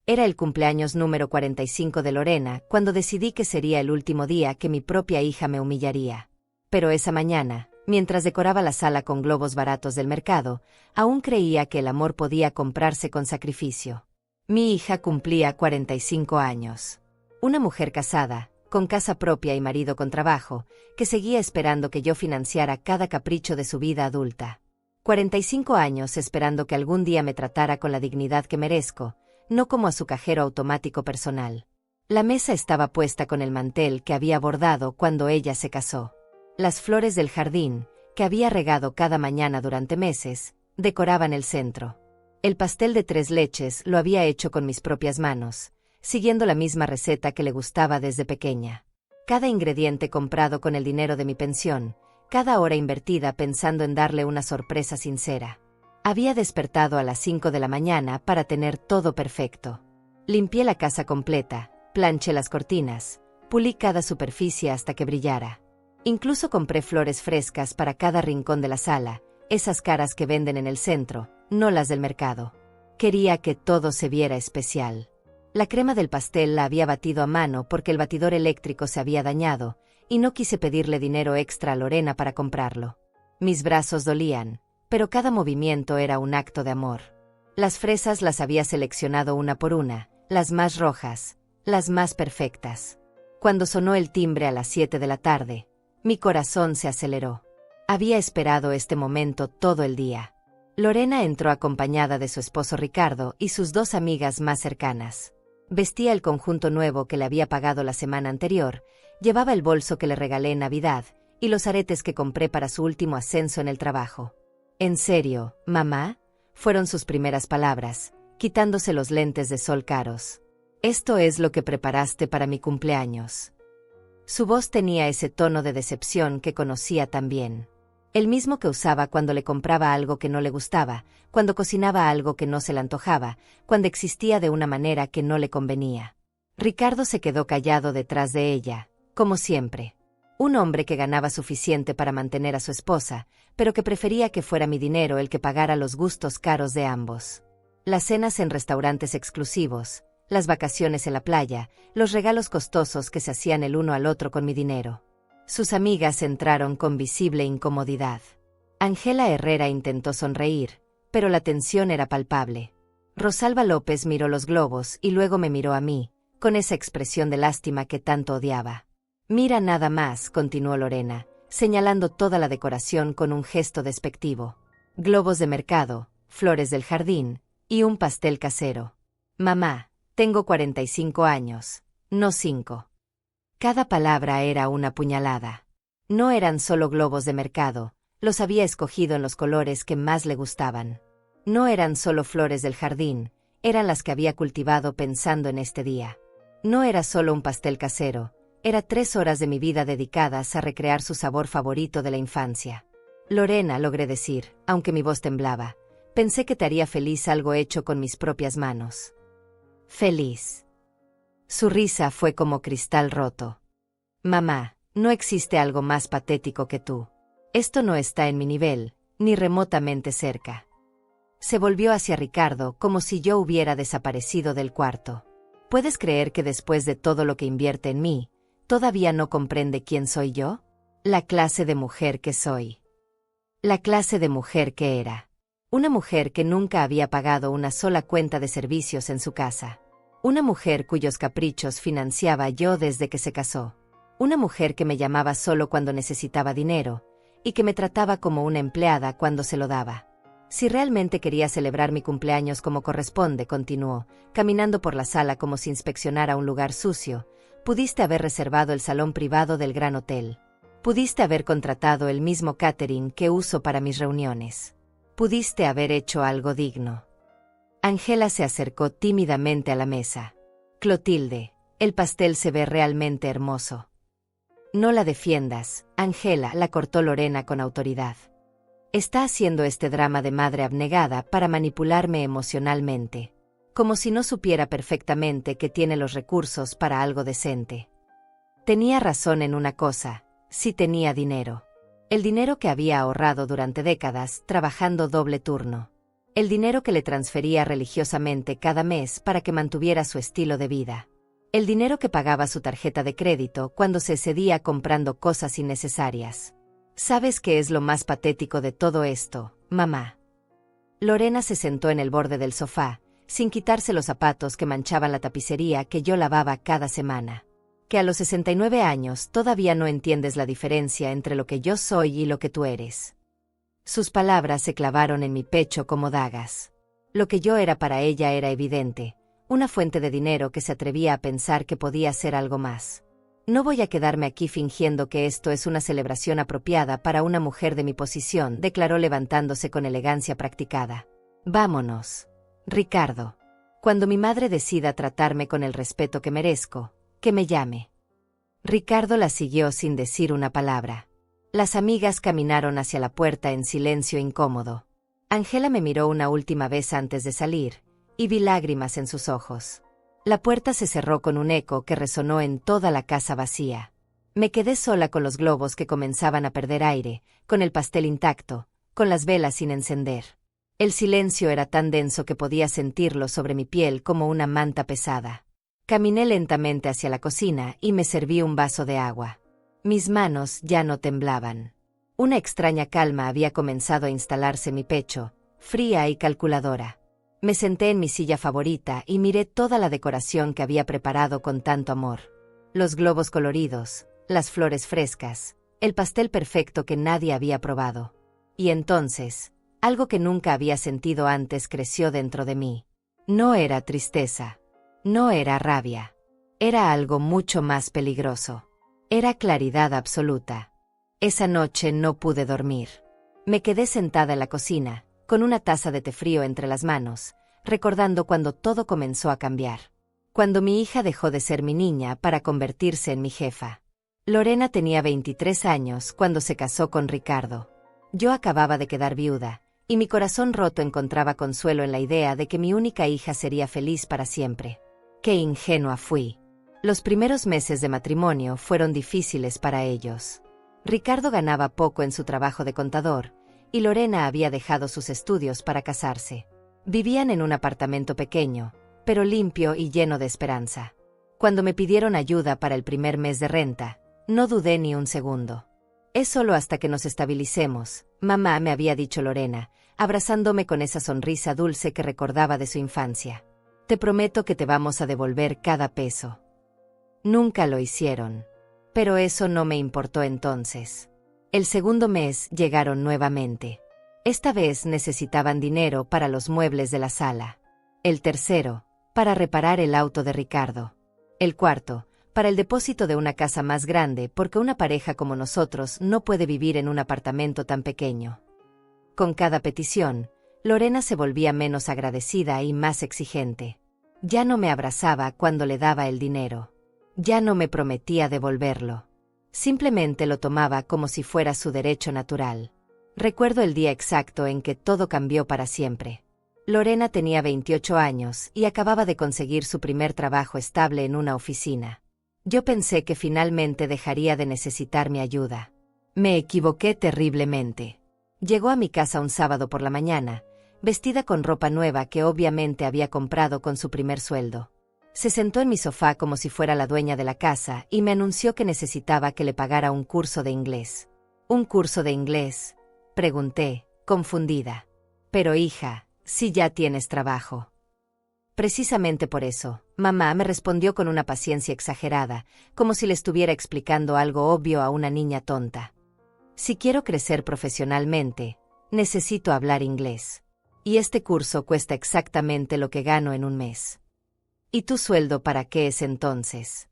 Era el cumpleaños número 45 de Lorena, cuando decidí que sería el último día que mi propia hija me humillaría. Pero esa mañana, mientras decoraba la sala con globos baratos del mercado, aún creía que el amor podía comprarse con sacrificio. Mi hija cumplía 45 años. Una mujer casada, con casa propia y marido con trabajo, que seguía esperando que yo financiara cada capricho de su vida adulta. 45 años esperando que algún día me tratara con la dignidad que merezco, no como a su cajero automático personal. La mesa estaba puesta con el mantel que había bordado cuando ella se casó. Las flores del jardín, que había regado cada mañana durante meses, decoraban el centro. El pastel de 3 leches lo había hecho con mis propias manos, siguiendo la misma receta que le gustaba desde pequeña. Cada ingrediente comprado con el dinero de mi pensión, cada hora invertida pensando en darle una sorpresa sincera. Había despertado a las 5 de la mañana para tener todo perfecto. Limpié la casa completa, planché las cortinas, pulí cada superficie hasta que brillara. Incluso compré flores frescas para cada rincón de la sala, esas caras que venden en el centro, no las del mercado. Quería que todo se viera especial. La crema del pastel la había batido a mano porque el batidor eléctrico se había dañado, y no quise pedirle dinero extra a Lorena para comprarlo. Mis brazos dolían, pero cada movimiento era un acto de amor. Las fresas las había seleccionado una por una, las más rojas, las más perfectas. Cuando sonó el timbre a las 7 de la tarde, mi corazón se aceleró. Había esperado este momento todo el día. Lorena entró acompañada de su esposo Ricardo y sus 2 amigas más cercanas. Vestía el conjunto nuevo que le había pagado la semana anterior, llevaba el bolso que le regalé en Navidad y los aretes que compré para su último ascenso en el trabajo. «¿En serio, mamá?», fueron sus primeras palabras, quitándose los lentes de sol caros. «¿Esto es lo que preparaste para mi cumpleaños?». Su voz tenía ese tono de decepción que conocía tan bien. El mismo que usaba cuando le compraba algo que no le gustaba, cuando cocinaba algo que no se le antojaba, cuando existía de una manera que no le convenía. Ricardo se quedó callado detrás de ella, como siempre. Un hombre que ganaba suficiente para mantener a su esposa, pero que prefería que fuera mi dinero el que pagara los gustos caros de ambos. Las cenas en restaurantes exclusivos, las vacaciones en la playa, los regalos costosos que se hacían el uno al otro con mi dinero. Sus amigas entraron con visible incomodidad. Ángela Herrera intentó sonreír, pero la tensión era palpable. Rosalba López miró los globos y luego me miró a mí, con esa expresión de lástima que tanto odiaba. «Mira nada más», continuó Lorena, señalando toda la decoración con un gesto despectivo. «Globos de mercado, flores del jardín y un pastel casero. Mamá, tengo 45 años, no 5». Cada palabra era una puñalada. No eran solo globos de mercado, los había escogido en los colores que más le gustaban. No eran solo flores del jardín, eran las que había cultivado pensando en este día. No era solo un pastel casero, era 3 horas de mi vida dedicadas a recrear su sabor favorito de la infancia. «Lorena», logré decir, aunque mi voz temblaba, «pensé que te haría feliz algo hecho con mis propias manos». «¿Feliz?». Su risa fue como cristal roto. «Mamá, no existe algo más patético que tú. Esto no está en mi nivel, ni remotamente cerca». Se volvió hacia Ricardo como si yo hubiera desaparecido del cuarto. «¿Puedes creer que después de todo lo que invierte en mí, todavía no comprende quién soy yo? La clase de mujer que soy. La clase de mujer que era. Una mujer que nunca había pagado una sola cuenta de servicios en su casa. Una mujer cuyos caprichos financiaba yo desde que se casó. Una mujer que me llamaba solo cuando necesitaba dinero, y que me trataba como una empleada cuando se lo daba. Si realmente quería celebrar mi cumpleaños como corresponde», continuó, caminando por la sala como si inspeccionara un lugar sucio, «pudiste haber reservado el salón privado del gran hotel. Pudiste haber contratado el mismo catering que uso para mis reuniones. Pudiste haber hecho algo digno». Ángela se acercó tímidamente a la mesa. «Clotilde, el pastel se ve realmente hermoso». «No la defiendas, Ángela», la cortó Lorena con autoridad. «Está haciendo este drama de madre abnegada para manipularme emocionalmente. Como si no supiera perfectamente que tiene los recursos para algo decente. Tenía razón en una cosa, sí tenía dinero. El dinero que había ahorrado durante décadas trabajando doble turno. El dinero que le transfería religiosamente cada mes para que mantuviera su estilo de vida. El dinero que pagaba su tarjeta de crédito cuando se excedía comprando cosas innecesarias. ¿Sabes qué es lo más patético de todo esto, mamá? Lorena se sentó en el borde del sofá, sin quitarse los zapatos que manchaban la tapicería que yo lavaba cada semana. Que a los 69 años todavía no entiendes la diferencia entre lo que yo soy y lo que tú eres. Sus palabras se clavaron en mi pecho como dagas. Lo que yo era para ella era evidente, una fuente de dinero que se atrevía a pensar que podía ser algo más. No voy a quedarme aquí fingiendo que esto es una celebración apropiada para una mujer de mi posición, declaró levantándose con elegancia practicada. Vámonos, Ricardo. Cuando mi madre decida tratarme con el respeto que merezco, que me llame. Ricardo la siguió sin decir una palabra. Las amigas caminaron hacia la puerta en silencio incómodo. Ángela me miró una última vez antes de salir, y vi lágrimas en sus ojos. La puerta se cerró con un eco que resonó en toda la casa vacía. Me quedé sola con los globos que comenzaban a perder aire, con el pastel intacto, con las velas sin encender. El silencio era tan denso que podía sentirlo sobre mi piel como una manta pesada. Caminé lentamente hacia la cocina y me serví un vaso de agua. Mis manos ya no temblaban. Una extraña calma había comenzado a instalarse en mi pecho, fría y calculadora. Me senté en mi silla favorita y miré toda la decoración que había preparado con tanto amor. Los globos coloridos, las flores frescas, el pastel perfecto que nadie había probado. Y entonces, algo que nunca había sentido antes creció dentro de mí. No era tristeza. No era rabia. Era algo mucho más peligroso. Era claridad absoluta. Esa noche no pude dormir. Me quedé sentada en la cocina, con una taza de té frío entre las manos, recordando cuando todo comenzó a cambiar. Cuando mi hija dejó de ser mi niña para convertirse en mi jefa. Lorena tenía 23 años cuando se casó con Ricardo. Yo acababa de quedar viuda, y mi corazón roto encontraba consuelo en la idea de que mi única hija sería feliz para siempre. ¡Qué ingenua fui! Los primeros meses de matrimonio fueron difíciles para ellos. Ricardo ganaba poco en su trabajo de contador, y Lorena había dejado sus estudios para casarse. Vivían en un apartamento pequeño, pero limpio y lleno de esperanza. Cuando me pidieron ayuda para el primer mes de renta, no dudé ni un segundo. Es solo hasta que nos estabilicemos, mamá, me había dicho Lorena, abrazándome con esa sonrisa dulce que recordaba de su infancia. Te prometo que te vamos a devolver cada peso. Nunca lo hicieron. Pero eso no me importó entonces. El segundo mes llegaron nuevamente. Esta vez necesitaban dinero para los muebles de la sala. El tercero, para reparar el auto de Ricardo. El cuarto, para el depósito de una casa más grande porque una pareja como nosotros no puede vivir en un apartamento tan pequeño. Con cada petición, Lorena se volvía menos agradecida y más exigente. Ya no me abrazaba cuando le daba el dinero. Ya no me prometía devolverlo. Simplemente lo tomaba como si fuera su derecho natural. Recuerdo el día exacto en que todo cambió para siempre. Lorena tenía 28 años y acababa de conseguir su primer trabajo estable en una oficina. Yo pensé que finalmente dejaría de necesitar mi ayuda. Me equivoqué terriblemente. Llegó a mi casa un sábado por la mañana, vestida con ropa nueva que obviamente había comprado con su primer sueldo. Se sentó en mi sofá como si fuera la dueña de la casa y me anunció que necesitaba que le pagara un curso de inglés. ¿Un curso de inglés?, pregunté, confundida. Pero hija, si ya tienes trabajo. Precisamente por eso, mamá, me respondió con una paciencia exagerada, como si le estuviera explicando algo obvio a una niña tonta. Si quiero crecer profesionalmente, necesito hablar inglés. Y este curso cuesta exactamente lo que gano en un mes. ¿Y tu sueldo para qué es entonces?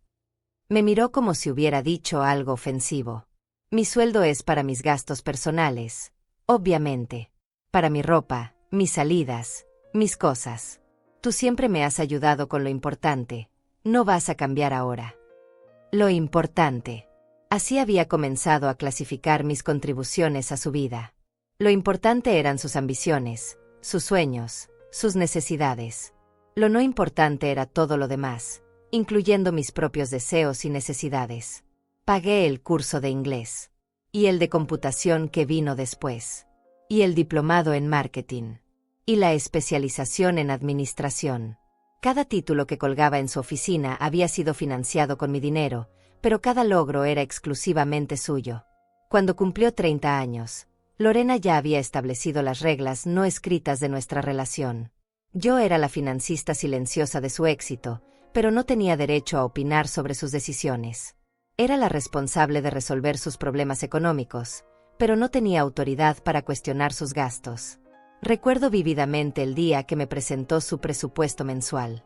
Me miró como si hubiera dicho algo ofensivo. Mi sueldo es para mis gastos personales, obviamente. Para mi ropa, mis salidas, mis cosas. Tú siempre me has ayudado con lo importante, no vas a cambiar ahora. Lo importante. Así había comenzado a clasificar mis contribuciones a su vida. Lo importante eran sus ambiciones, sus sueños, sus necesidades. Lo no importante era todo lo demás, incluyendo mis propios deseos y necesidades. Pagué el curso de inglés. Y el de computación que vino después. Y el diplomado en marketing. y la especialización en administración. Cada título que colgaba en su oficina había sido financiado con mi dinero, pero cada logro era exclusivamente suyo. Cuando cumplió 30 años, Lorena ya había establecido las reglas no escritas de nuestra relación. Yo era la financista silenciosa de su éxito, pero no tenía derecho a opinar sobre sus decisiones. Era la responsable de resolver sus problemas económicos, pero no tenía autoridad para cuestionar sus gastos. Recuerdo vívidamente el día que me presentó su presupuesto mensual.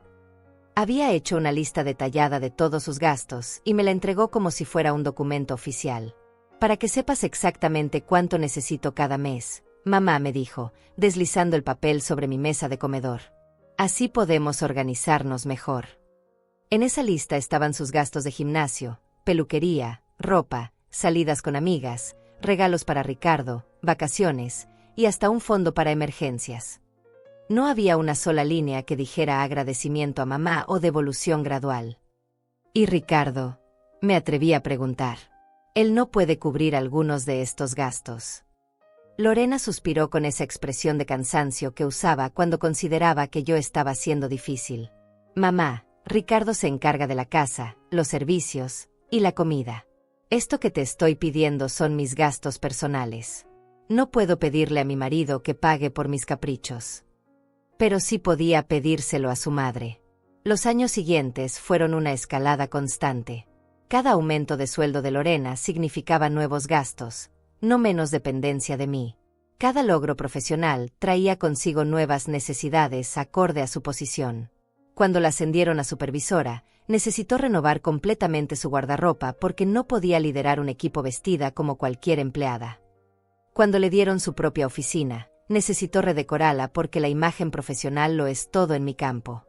Había hecho una lista detallada de todos sus gastos y me la entregó como si fuera un documento oficial. Para que sepas exactamente cuánto necesito cada mes, mamá me dijo, deslizando el papel sobre mi mesa de comedor. Así podemos organizarnos mejor. En esa lista estaban sus gastos de gimnasio, peluquería, ropa, salidas con amigas, regalos para Ricardo, vacaciones y hasta un fondo para emergencias. No había una sola línea que dijera agradecimiento a mamá o devolución gradual. ¿Y Ricardo? Me atreví a preguntar. Él no puede cubrir algunos de estos gastos. Lorena suspiró con esa expresión de cansancio que usaba cuando consideraba que yo estaba siendo difícil. Mamá, Ricardo se encarga de la casa, los servicios y la comida. Esto que te estoy pidiendo son mis gastos personales. No puedo pedirle a mi marido que pague por mis caprichos. Pero sí podía pedírselo a su madre. Los años siguientes fueron una escalada constante. Cada aumento de sueldo de Lorena significaba nuevos gastos, no menos dependencia de mí. Cada logro profesional traía consigo nuevas necesidades acorde a su posición. Cuando la ascendieron a supervisora, necesitó renovar completamente su guardarropa porque no podía liderar un equipo vestida como cualquier empleada. Cuando le dieron su propia oficina, necesitó redecorarla porque la imagen profesional lo es todo en mi campo.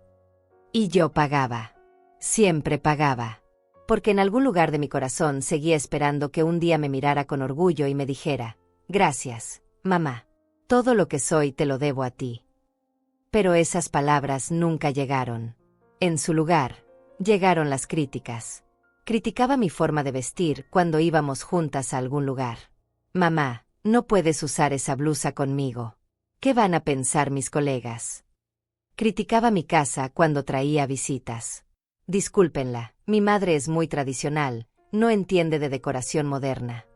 Y yo pagaba. Siempre pagaba. Porque en algún lugar de mi corazón seguía esperando que un día me mirara con orgullo y me dijera, gracias, mamá. Todo lo que soy te lo debo a ti. Pero esas palabras nunca llegaron. En su lugar, llegaron las críticas. Criticaba mi forma de vestir cuando íbamos juntas a algún lugar. Mamá, no puedes usar esa blusa conmigo. ¿Qué van a pensar mis colegas? Criticaba mi casa cuando traía visitas. Discúlpenla, mi madre es muy tradicional, no entiende de decoración moderna.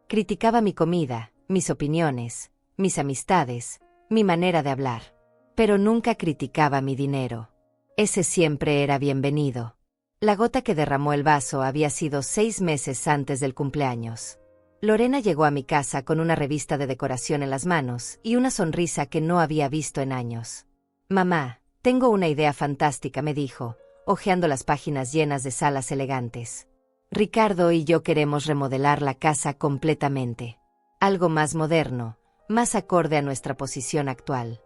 Criticaba mi comida, mis opiniones, mis amistades, mi manera de hablar. Pero nunca criticaba mi dinero. Ese siempre era bienvenido. La gota que derramó el vaso había sido 6 meses antes del cumpleaños. Lorena llegó a mi casa con una revista de decoración en las manos y una sonrisa que no había visto en años. Mamá, tengo una idea fantástica, me dijo, hojeando las páginas llenas de salas elegantes. Ricardo y yo queremos remodelar la casa completamente. Algo más moderno, más acorde a nuestra posición actual.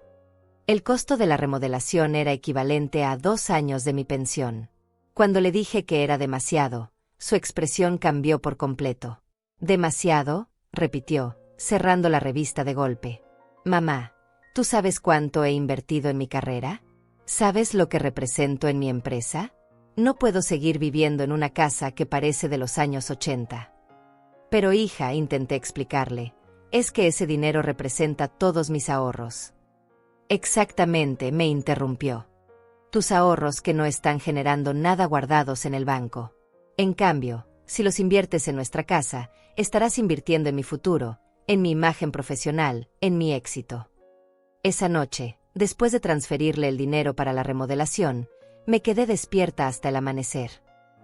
El costo de la remodelación era equivalente a 2 años de mi pensión. Cuando le dije que era demasiado, su expresión cambió por completo. ¿Demasiado?, repitió, cerrando la revista de golpe. Mamá, ¿tú sabes cuánto he invertido en mi carrera? ¿Sabes lo que represento en mi empresa? No puedo seguir viviendo en una casa que parece de los años 80. Pero hija, intenté explicarle, es que ese dinero representa todos mis ahorros. Exactamente, me interrumpió. Tus ahorros que no están generando nada guardados en el banco. En cambio, si los inviertes en nuestra casa, estarás invirtiendo en mi futuro, en mi imagen profesional, en mi éxito. Esa noche, después de transferirle el dinero para la remodelación, me quedé despierta hasta el amanecer.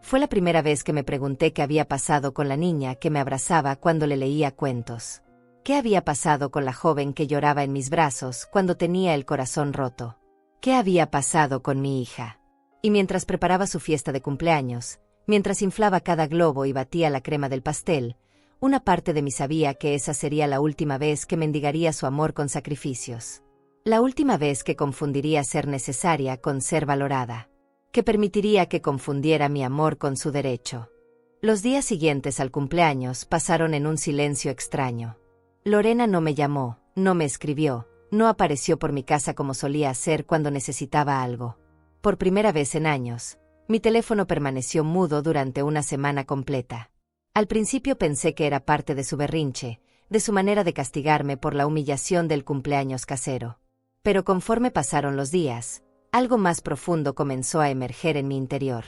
Fue la primera vez que me pregunté qué había pasado con la niña que me abrazaba cuando le leía cuentos. ¿Qué había pasado con la joven que lloraba en mis brazos cuando tenía el corazón roto? ¿Qué había pasado con mi hija? Y mientras preparaba su fiesta de cumpleaños, mientras inflaba cada globo y batía la crema del pastel, una parte de mí sabía que esa sería la última vez que mendigaría su amor con sacrificios. La última vez que confundiría ser necesaria con ser valorada. Que permitiría que confundiera mi amor con su derecho. Los días siguientes al cumpleaños pasaron en un silencio extraño. Lorena no me llamó, no me escribió, no apareció por mi casa como solía hacer cuando necesitaba algo. Por primera vez en años, mi teléfono permaneció mudo durante una semana completa. Al principio pensé que era parte de su berrinche, de su manera de castigarme por la humillación del cumpleaños casero. Pero conforme pasaron los días, algo más profundo comenzó a emerger en mi interior.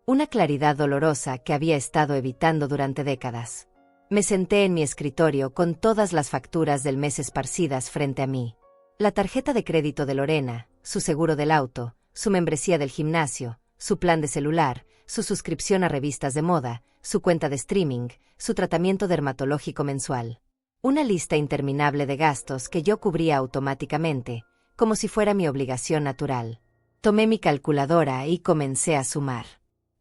Una claridad dolorosa que había estado evitando durante décadas. Me senté en mi escritorio con todas las facturas del mes esparcidas frente a mí. La tarjeta de crédito de Lorena, su seguro del auto, su membresía del gimnasio, su plan de celular, su suscripción a revistas de moda, su cuenta de streaming, su tratamiento dermatológico mensual. Una lista interminable de gastos que yo cubría automáticamente, como si fuera mi obligación natural. Tomé mi calculadora y comencé a sumar.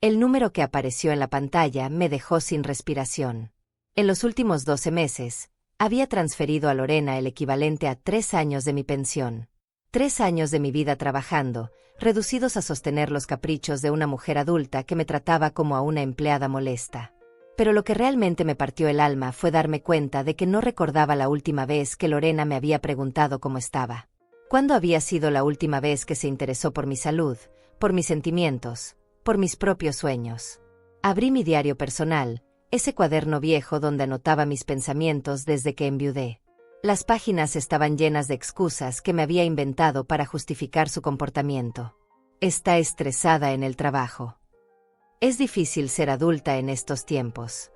El número que apareció en la pantalla me dejó sin respiración. En los últimos 12 meses, había transferido a Lorena el equivalente a 3 años de mi pensión. 3 años de mi vida trabajando, reducidos a sostener los caprichos de una mujer adulta que me trataba como a una empleada molesta. Pero lo que realmente me partió el alma fue darme cuenta de que no recordaba la última vez que Lorena me había preguntado cómo estaba. ¿Cuándo había sido la última vez que se interesó por mi salud, por mis sentimientos, por mis propios sueños? Abrí mi diario personal, ese cuaderno viejo donde anotaba mis pensamientos desde que enviudé. Las páginas estaban llenas de excusas que me había inventado para justificar su comportamiento. Está estresada en el trabajo. Es difícil ser adulta en estos tiempos.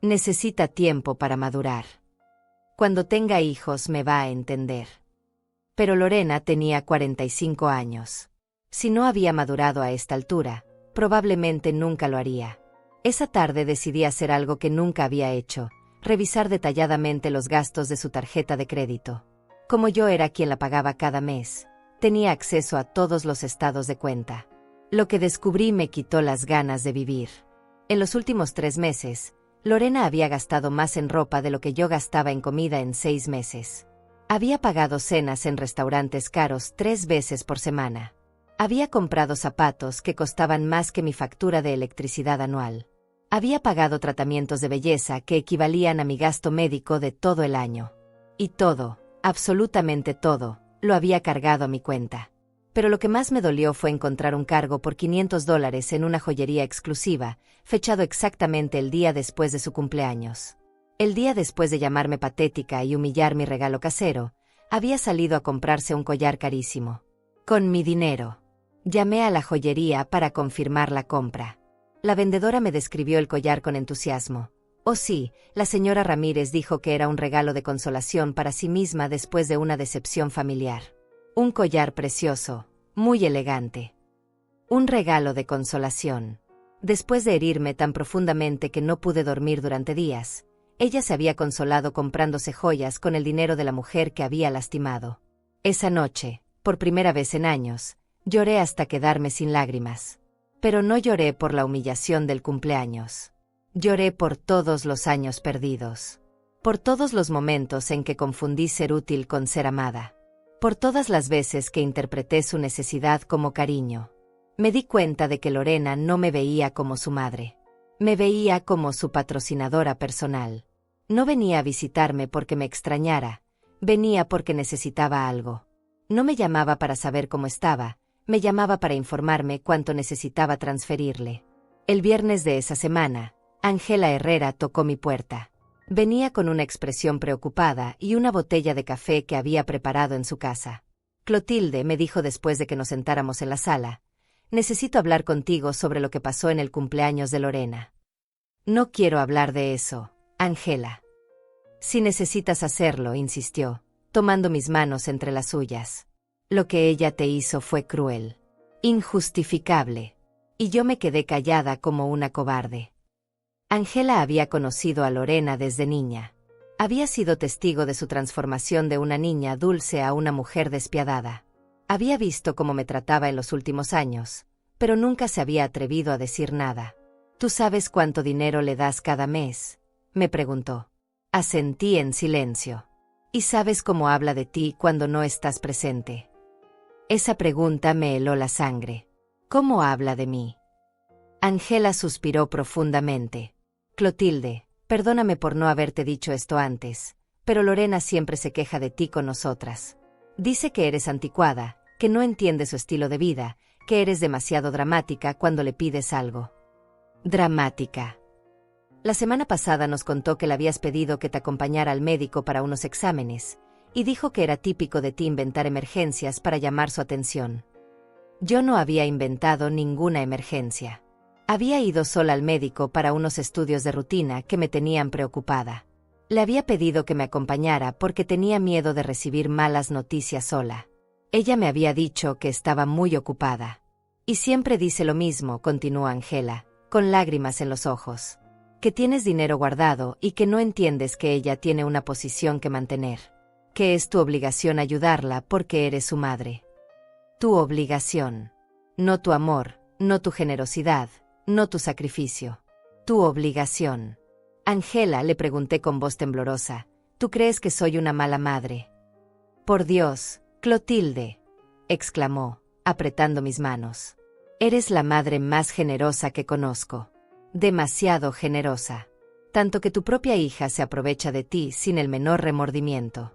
Necesita tiempo para madurar. Cuando tenga hijos me va a entender. Pero Lorena tenía 45 años. Si no había madurado a esta altura, probablemente nunca lo haría. Esa tarde decidí hacer algo que nunca había hecho: revisar detalladamente los gastos de su tarjeta de crédito. Como yo era quien la pagaba cada mes, tenía acceso a todos los estados de cuenta. Lo que descubrí me quitó las ganas de vivir. En los últimos 3 meses, Lorena había gastado más en ropa de lo que yo gastaba en comida en 6 meses. Había pagado cenas en restaurantes caros 3 veces por semana. Había comprado zapatos que costaban más que mi factura de electricidad anual. Había pagado tratamientos de belleza que equivalían a mi gasto médico de todo el año. Y todo, absolutamente todo, lo había cargado a mi cuenta. Pero lo que más me dolió fue encontrar un cargo por $500 en una joyería exclusiva, fechado exactamente el día después de su cumpleaños. El día después de llamarme patética y humillar mi regalo casero, había salido a comprarse un collar carísimo. Con mi dinero. Llamé a la joyería para confirmar la compra. La vendedora me describió el collar con entusiasmo. Oh sí, la señora Ramírez dijo que era un regalo de consolación para sí misma después de una decepción familiar. Un collar precioso, muy elegante. Un regalo de consolación. Después de herirme tan profundamente que no pude dormir durante días, ella se había consolado comprándose joyas con el dinero de la mujer que había lastimado. Esa noche, por primera vez en años, lloré hasta quedarme sin lágrimas. Pero no lloré por la humillación del cumpleaños. Lloré por todos los años perdidos. Por todos los momentos en que confundí ser útil con ser amada. Por todas las veces que interpreté su necesidad como cariño. Me di cuenta de que Lorena no me veía como su madre. Me veía como su patrocinadora personal. No venía a visitarme porque me extrañara, venía porque necesitaba algo. No me llamaba para saber cómo estaba, me llamaba para informarme cuánto necesitaba transferirle. El viernes de esa semana, Ángela Herrera tocó mi puerta. Venía con una expresión preocupada y una botella de café que había preparado en su casa. Clotilde, me dijo después de que nos sentáramos en la sala, necesito hablar contigo sobre lo que pasó en el cumpleaños de Lorena. No quiero hablar de eso, Ángela. Si necesitas hacerlo, insistió, tomando mis manos entre las suyas. Lo que ella te hizo fue cruel, injustificable. Y yo me quedé callada como una cobarde. Ángela había conocido a Lorena desde niña. Había sido testigo de su transformación de una niña dulce a una mujer despiadada. Había visto cómo me trataba en los últimos años, pero nunca se había atrevido a decir nada. ¿Tú sabes cuánto dinero le das cada mes?, me preguntó. Asentí en silencio. ¿Y sabes cómo habla de ti cuando no estás presente? Esa pregunta me heló la sangre. ¿Cómo habla de mí? Ángela suspiró profundamente. Clotilde, perdóname por no haberte dicho esto antes, pero Lorena siempre se queja de ti con nosotras. Dice que eres anticuada, que no entiende su estilo de vida, que eres demasiado dramática cuando le pides algo. Dramática. La semana pasada nos contó que le habías pedido que te acompañara al médico para unos exámenes, y dijo que era típico de ti inventar emergencias para llamar su atención. Yo no había inventado ninguna emergencia. Había ido sola al médico para unos estudios de rutina que me tenían preocupada. Le había pedido que me acompañara porque tenía miedo de recibir malas noticias sola. Ella me había dicho que estaba muy ocupada. Y siempre dice lo mismo, continuó Angela, con lágrimas en los ojos. Que tienes dinero guardado y que no entiendes que ella tiene una posición que mantener. Que es tu obligación ayudarla porque eres su madre. Tu obligación. No tu amor, no tu generosidad, no tu sacrificio. Tu obligación. Angela, le pregunté con voz temblorosa, ¿tú crees que soy una mala madre? Por Dios, Clotilde, exclamó, apretando mis manos. Eres la madre más generosa que conozco. Demasiado generosa. Tanto que tu propia hija se aprovecha de ti sin el menor remordimiento.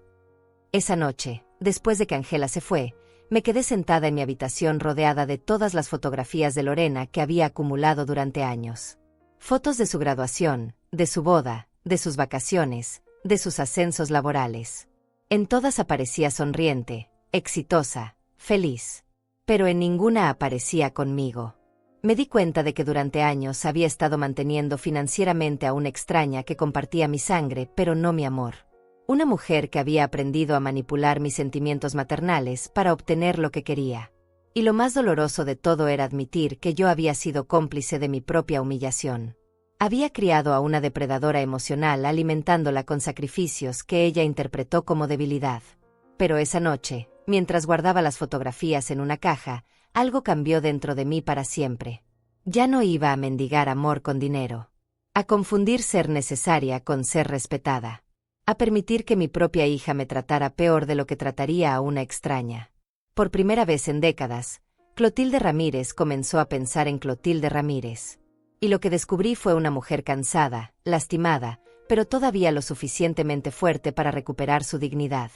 Esa noche, después de que Angela se fue, me quedé sentada en mi habitación rodeada de todas las fotografías de Lorena que había acumulado durante años. Fotos de su graduación, de su boda, de sus vacaciones, de sus ascensos laborales. En todas aparecía sonriente, exitosa, feliz. Pero en ninguna aparecía conmigo. Me di cuenta de que durante años había estado manteniendo financieramente a una extraña que compartía mi sangre, pero no mi amor. Una mujer que había aprendido a manipular mis sentimientos maternales para obtener lo que quería. Y lo más doloroso de todo era admitir que yo había sido cómplice de mi propia humillación. Había criado a una depredadora emocional alimentándola con sacrificios que ella interpretó como debilidad. Pero esa noche, mientras guardaba las fotografías en una caja, algo cambió dentro de mí para siempre. Ya no iba a mendigar amor con dinero. A confundir ser necesaria con ser respetada. A permitir que mi propia hija me tratara peor de lo que trataría a una extraña. Por primera vez en décadas, Clotilde Ramírez comenzó a pensar en Clotilde Ramírez. Y lo que descubrí fue una mujer cansada, lastimada, pero todavía lo suficientemente fuerte para recuperar su dignidad.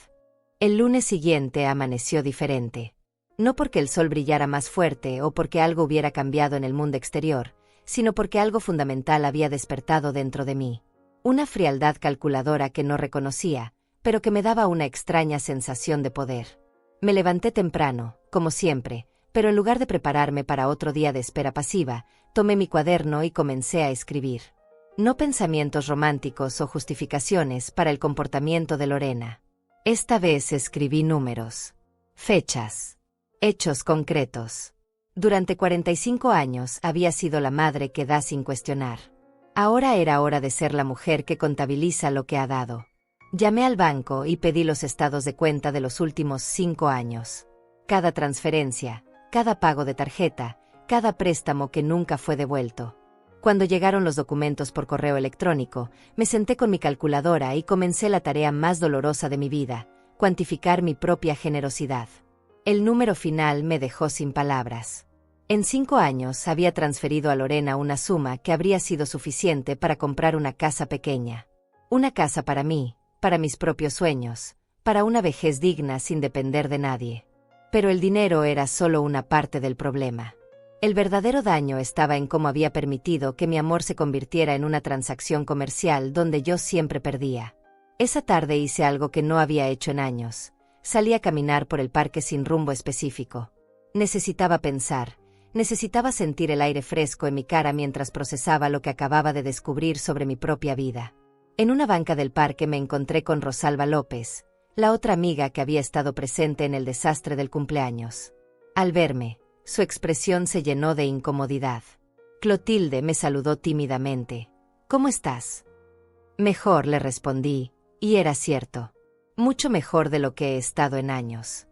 El lunes siguiente amaneció diferente. No porque el sol brillara más fuerte o porque algo hubiera cambiado en el mundo exterior, sino porque algo fundamental había despertado dentro de mí. Una frialdad calculadora que no reconocía, pero que me daba una extraña sensación de poder. Me levanté temprano, como siempre, pero en lugar de prepararme para otro día de espera pasiva, tomé mi cuaderno y comencé a escribir. No pensamientos románticos o justificaciones para el comportamiento de Lorena. Esta vez escribí números, fechas, hechos concretos. Durante 45 años había sido la madre que da sin cuestionar. Ahora era hora de ser la mujer que contabiliza lo que ha dado. Llamé al banco y pedí los estados de cuenta de los últimos 5 años. Cada transferencia, cada pago de tarjeta, cada préstamo que nunca fue devuelto. Cuando llegaron los documentos por correo electrónico, me senté con mi calculadora y comencé la tarea más dolorosa de mi vida, cuantificar mi propia generosidad. El número final me dejó sin palabras. En 5 años había transferido a Lorena una suma que habría sido suficiente para comprar una casa pequeña. Una casa para mí, para mis propios sueños, para una vejez digna sin depender de nadie. Pero el dinero era solo una parte del problema. El verdadero daño estaba en cómo había permitido que mi amor se convirtiera en una transacción comercial donde yo siempre perdía. Esa tarde hice algo que no había hecho en años. Salí a caminar por el parque sin rumbo específico. Necesitaba pensar. Necesitaba sentir el aire fresco en mi cara mientras procesaba lo que acababa de descubrir sobre mi propia vida. En una banca del parque me encontré con Rosalba López, la otra amiga que había estado presente en el desastre del cumpleaños. Al verme, su expresión se llenó de incomodidad. Clotilde me saludó tímidamente. ¿Cómo estás? Mejor, le respondí, y era cierto. Mucho mejor de lo que he estado en años.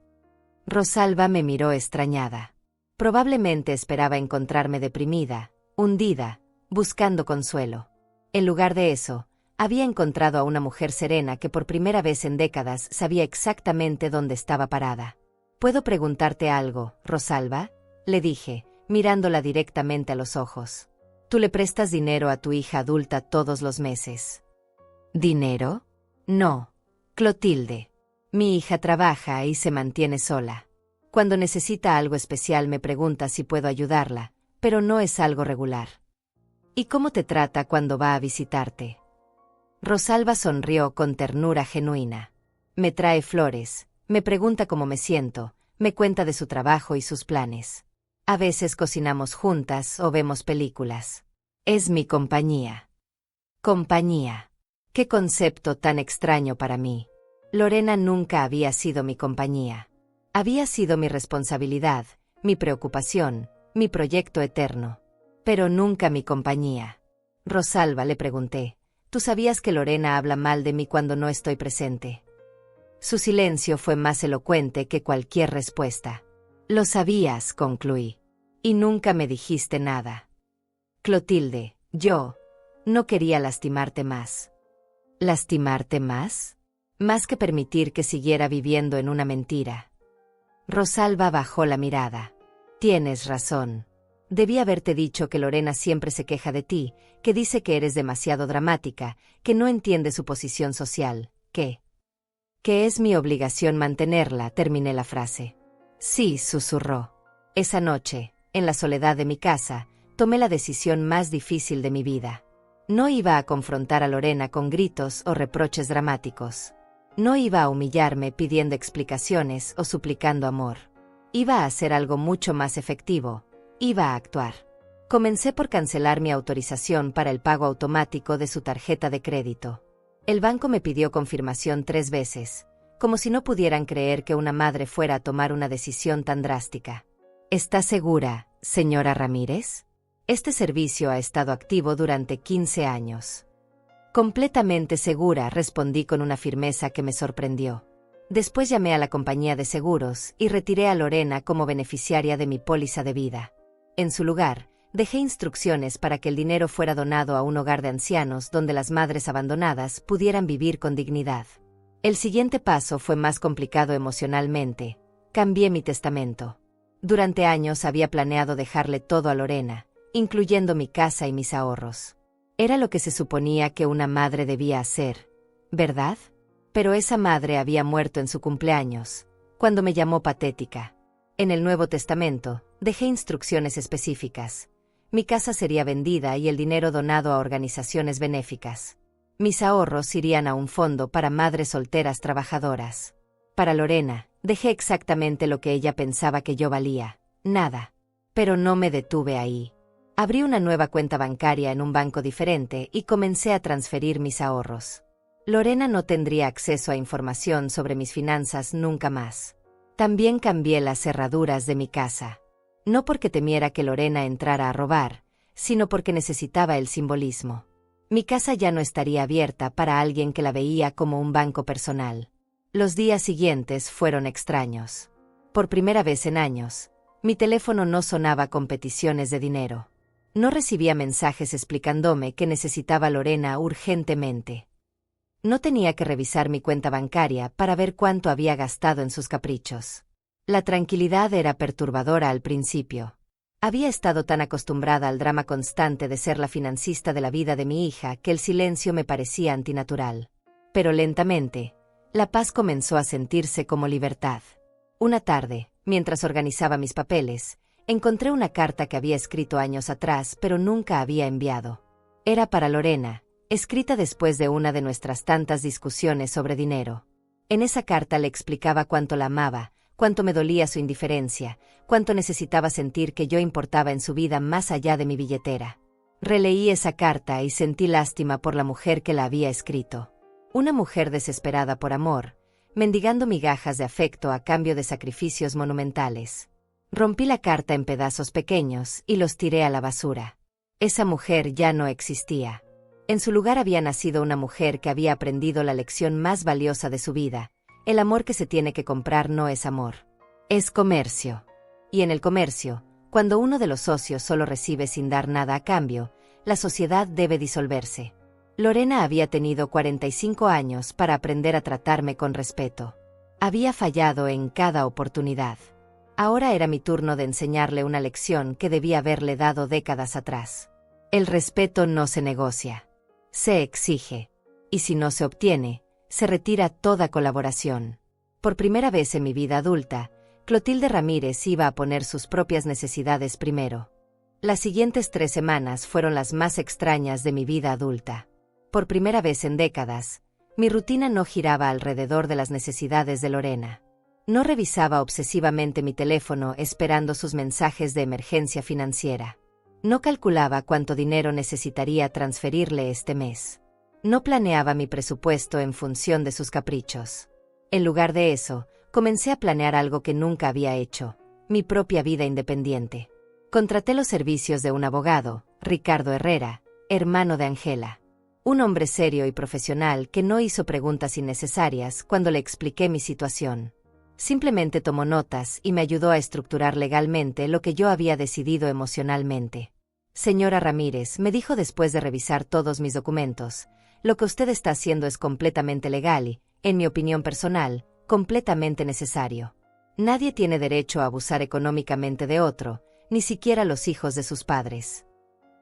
Rosalba me miró extrañada. Probablemente esperaba encontrarme deprimida, hundida, buscando consuelo. En lugar de eso, había encontrado a una mujer serena que por primera vez en décadas sabía exactamente dónde estaba parada. ¿Puedo preguntarte algo, Rosalba?, le dije, mirándola directamente a los ojos. Tú le prestas dinero a tu hija adulta todos los meses. ¿Dinero? No, Clotilde. Mi hija trabaja y se mantiene sola. Cuando necesita algo especial me pregunta si puedo ayudarla, pero no es algo regular. ¿Y cómo te trata cuando va a visitarte? Rosalba sonrió con ternura genuina. Me trae flores, me pregunta cómo me siento, me cuenta de su trabajo y sus planes. A veces cocinamos juntas o vemos películas. Es mi compañía. Compañía. Qué concepto tan extraño para mí. Lorena nunca había sido mi compañía. Había sido mi responsabilidad, mi preocupación, mi proyecto eterno. Pero nunca mi compañía. Rosalba, le pregunté, ¿tú sabías que Lorena habla mal de mí cuando no estoy presente? Su silencio fue más elocuente que cualquier respuesta. Lo sabías, concluí. Y nunca me dijiste nada. Clotilde, yo no quería lastimarte más. ¿Lastimarte más? Más que permitir que siguiera viviendo en una mentira. Rosalba bajó la mirada. Tienes razón. Debí haberte dicho que Lorena siempre se queja de ti, que dice que eres demasiado dramática, que no entiende su posición social, que es mi obligación mantenerla, terminé la frase. Sí, susurró. Esa noche, en la soledad de mi casa, tomé la decisión más difícil de mi vida. No iba a confrontar a Lorena con gritos o reproches dramáticos. No iba a humillarme pidiendo explicaciones o suplicando amor. Iba a hacer algo mucho más efectivo. Iba a actuar. Comencé por cancelar mi autorización para el pago automático de su tarjeta de crédito. El banco me pidió confirmación 3 veces, como si no pudieran creer que una madre fuera a tomar una decisión tan drástica. ¿Está segura, señora Ramírez? Este servicio ha estado activo durante 15 años. Completamente segura, respondí con una firmeza que me sorprendió. Después llamé a la compañía de seguros y retiré a Lorena como beneficiaria de mi póliza de vida. En su lugar, dejé instrucciones para que el dinero fuera donado a un hogar de ancianos donde las madres abandonadas pudieran vivir con dignidad. El siguiente paso fue más complicado emocionalmente. Cambié mi testamento. Durante años había planeado dejarle todo a Lorena, incluyendo mi casa y mis ahorros. Era lo que se suponía que una madre debía hacer, ¿verdad? Pero esa madre había muerto en su cumpleaños, cuando me llamó patética. En el Nuevo Testamento, dejé instrucciones específicas. Mi casa sería vendida y el dinero donado a organizaciones benéficas. Mis ahorros irían a un fondo para madres solteras trabajadoras. Para Lorena, dejé exactamente lo que ella pensaba que yo valía, nada. Pero no me detuve ahí. Abrí una nueva cuenta bancaria en un banco diferente y comencé a transferir mis ahorros. Lorena no tendría acceso a información sobre mis finanzas nunca más. También cambié las cerraduras de mi casa. No porque temiera que Lorena entrara a robar, sino porque necesitaba el simbolismo. Mi casa ya no estaría abierta para alguien que la veía como un banco personal. Los días siguientes fueron extraños. Por primera vez en años, mi teléfono no sonaba con peticiones de dinero. No recibía mensajes explicándome que necesitaba a Lorena urgentemente. No tenía que revisar mi cuenta bancaria para ver cuánto había gastado en sus caprichos. La tranquilidad era perturbadora al principio. Había estado tan acostumbrada al drama constante de ser la financista de la vida de mi hija que el silencio me parecía antinatural. Pero lentamente, la paz comenzó a sentirse como libertad. Una tarde, mientras organizaba mis papeles, encontré una carta que había escrito años atrás pero nunca había enviado. Era para Lorena, escrita después de una de nuestras tantas discusiones sobre dinero. En esa carta le explicaba cuánto la amaba, cuánto me dolía su indiferencia, cuánto necesitaba sentir que yo importaba en su vida más allá de mi billetera. Releí esa carta y sentí lástima por la mujer que la había escrito. Una mujer desesperada por amor, mendigando migajas de afecto a cambio de sacrificios monumentales. Rompí la carta en pedazos pequeños y los tiré a la basura. Esa mujer ya no existía. En su lugar había nacido una mujer que había aprendido la lección más valiosa de su vida. El amor que se tiene que comprar no es amor. Es comercio. Y en el comercio, cuando uno de los socios solo recibe sin dar nada a cambio, la sociedad debe disolverse. Lorena había tenido 45 años para aprender a tratarme con respeto. Había fallado en cada oportunidad. Ahora era mi turno de enseñarle una lección que debía haberle dado décadas atrás. El respeto no se negocia. Se exige. Y si no se obtiene, se retira toda colaboración. Por primera vez en mi vida adulta, Clotilde Ramírez iba a poner sus propias necesidades primero. Las siguientes 3 semanas fueron las más extrañas de mi vida adulta. Por primera vez en décadas, Mi rutina no giraba alrededor de las necesidades de Lorena. No revisaba obsesivamente mi teléfono esperando sus mensajes de emergencia financiera. No calculaba cuánto dinero necesitaría transferirle este mes. No planeaba mi presupuesto en función de sus caprichos. En lugar de eso, comencé a planear algo que nunca había hecho: mi propia vida independiente. Contraté los servicios de un abogado, Ricardo Herrera, hermano de Angela. Un hombre serio y profesional que no hizo preguntas innecesarias cuando le expliqué mi situación. Simplemente tomó notas y me ayudó a estructurar legalmente lo que yo había decidido emocionalmente. Señora Ramírez, me dijo después de revisar todos mis documentos, lo que usted está haciendo es completamente legal y, en mi opinión personal, completamente necesario. Nadie tiene derecho a abusar económicamente de otro, ni siquiera los hijos de sus padres.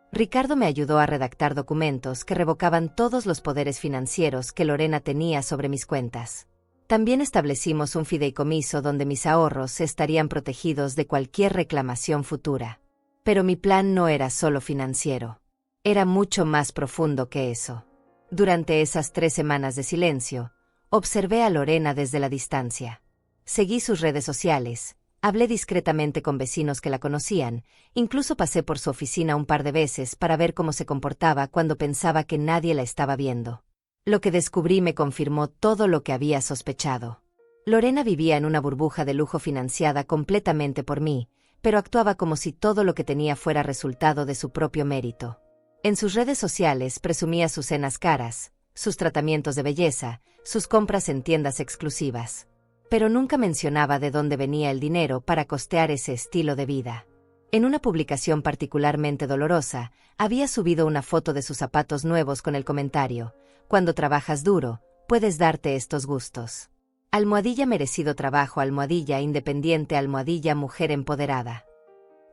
Ricardo me ayudó a redactar documentos que revocaban todos los poderes financieros que Lorena tenía sobre mis cuentas. También establecimos un fideicomiso donde mis ahorros estarían protegidos de cualquier reclamación futura. Pero mi plan no era solo financiero. Era mucho más profundo que eso. Durante esas 3 semanas de silencio, observé a Lorena desde la distancia. Seguí sus redes sociales, hablé discretamente con vecinos que la conocían, incluso pasé por su oficina un par de veces para ver cómo se comportaba cuando pensaba que nadie la estaba viendo. Lo que descubrí me confirmó todo lo que había sospechado. Lorena vivía en una burbuja de lujo financiada completamente por mí, pero actuaba como si todo lo que tenía fuera resultado de su propio mérito. En sus redes sociales presumía sus cenas caras, sus tratamientos de belleza, sus compras en tiendas exclusivas. Pero nunca mencionaba de dónde venía el dinero para costear ese estilo de vida. En una publicación particularmente dolorosa, había subido una foto de sus zapatos nuevos con el comentario: cuando trabajas duro, puedes darte estos gustos. Almohadilla merecido trabajo, almohadilla independiente, almohadilla mujer empoderada.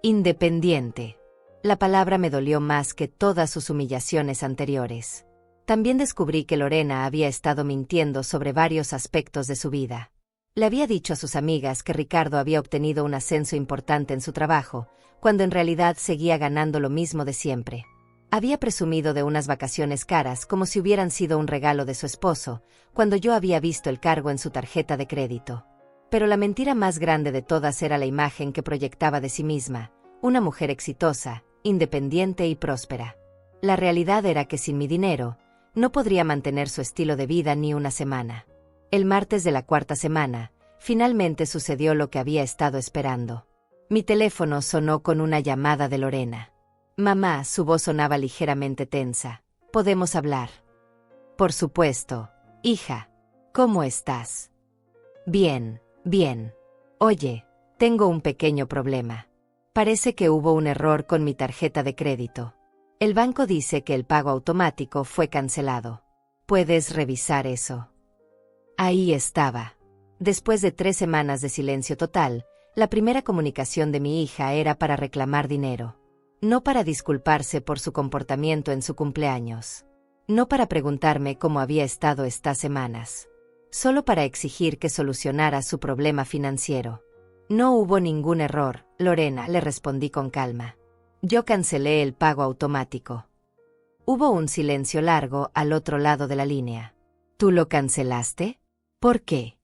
Independiente. La palabra me dolió más que todas sus humillaciones anteriores. También descubrí que Lorena había estado mintiendo sobre varios aspectos de su vida. Le había dicho a sus amigas que Ricardo había obtenido un ascenso importante en su trabajo, cuando en realidad seguía ganando lo mismo de siempre. Había presumido de unas vacaciones caras como si hubieran sido un regalo de su esposo, cuando yo había visto el cargo en su tarjeta de crédito. Pero la mentira más grande de todas era la imagen que proyectaba de sí misma: una mujer exitosa, independiente y próspera. La realidad era que sin mi dinero, no podría mantener su estilo de vida ni una semana. El martes de la 4ª semana, finalmente sucedió lo que había estado esperando. Mi teléfono sonó con una llamada de Lorena. Mamá, su voz sonaba ligeramente tensa. ¿Podemos hablar? Por supuesto, hija. ¿Cómo estás? Bien, bien. Oye, tengo un pequeño problema. Parece que hubo un error con mi tarjeta de crédito. El banco dice que el pago automático fue cancelado. ¿Puedes revisar eso? Ahí estaba. Después de 3 semanas de silencio total, la primera comunicación de mi hija era para reclamar dinero. No para disculparse por su comportamiento en su cumpleaños. No para preguntarme cómo había estado estas semanas. Solo para exigir que solucionara su problema financiero. No hubo ningún error, Lorena, le respondí con calma. Yo cancelé el pago automático. Hubo un silencio largo al otro lado de la línea. ¿Tú lo cancelaste? ¿Por qué?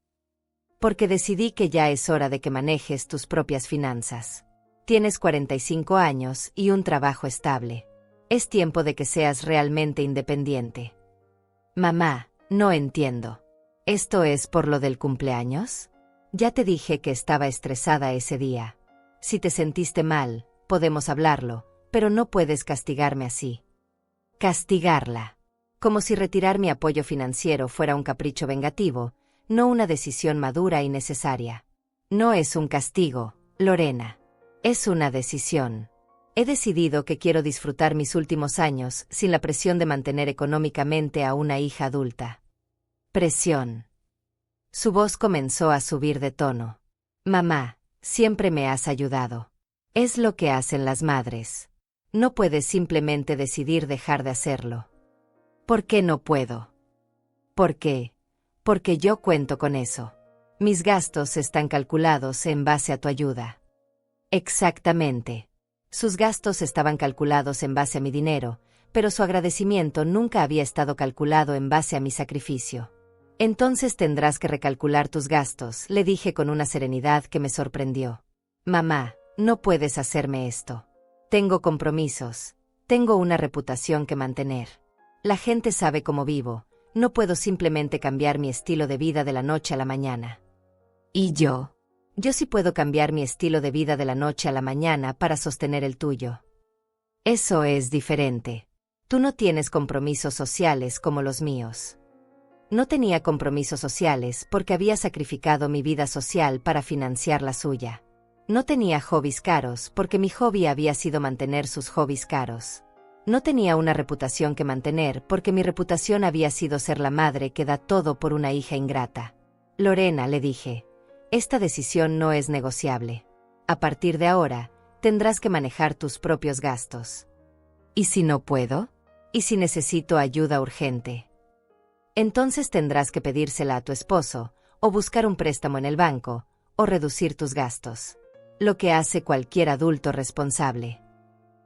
Porque decidí que ya es hora de que manejes tus propias finanzas. Tienes 45 años y un trabajo estable. Es tiempo de que seas realmente independiente. Mamá, no entiendo. ¿Esto es por lo del cumpleaños? Ya te dije que estaba estresada ese día. Si te sentiste mal, podemos hablarlo, pero no puedes castigarme así. Castigarla. Como si retirar mi apoyo financiero fuera un capricho vengativo, no una decisión madura y necesaria. No es un castigo, Lorena. Es una decisión. He decidido que quiero disfrutar mis últimos años sin la presión de mantener económicamente a una hija adulta. Presión. Su voz comenzó a subir de tono. Mamá, siempre me has ayudado. Es lo que hacen las madres. No puedes simplemente decidir dejar de hacerlo. ¿Por qué no puedo? ¿Por qué? Porque yo cuento con eso. Mis gastos están calculados en base a tu ayuda. Exactamente. Sus gastos estaban calculados en base a mi dinero, pero su agradecimiento nunca había estado calculado en base a mi sacrificio. Entonces tendrás que recalcular tus gastos, le dije con una serenidad que me sorprendió. Mamá, no puedes hacerme esto. Tengo compromisos, tengo una reputación que mantener. La gente sabe cómo vivo, no puedo simplemente cambiar mi estilo de vida de la noche a la mañana. ¿Y yo? Yo sí puedo cambiar mi estilo de vida de la noche a la mañana para sostener el tuyo. Eso es diferente. Tú no tienes compromisos sociales como los míos. No tenía compromisos sociales porque había sacrificado mi vida social para financiar la suya. No tenía hobbies caros porque mi hobby había sido mantener sus hobbies caros. No tenía una reputación que mantener porque mi reputación había sido ser la madre que da todo por una hija ingrata. Lorena, le dije, esta decisión no es negociable. A partir de ahora, tendrás que manejar tus propios gastos. ¿Y si no puedo? ¿Y si necesito ayuda urgente? Entonces tendrás que pedírsela a tu esposo, o buscar un préstamo en el banco, o reducir tus gastos. Lo que hace cualquier adulto responsable.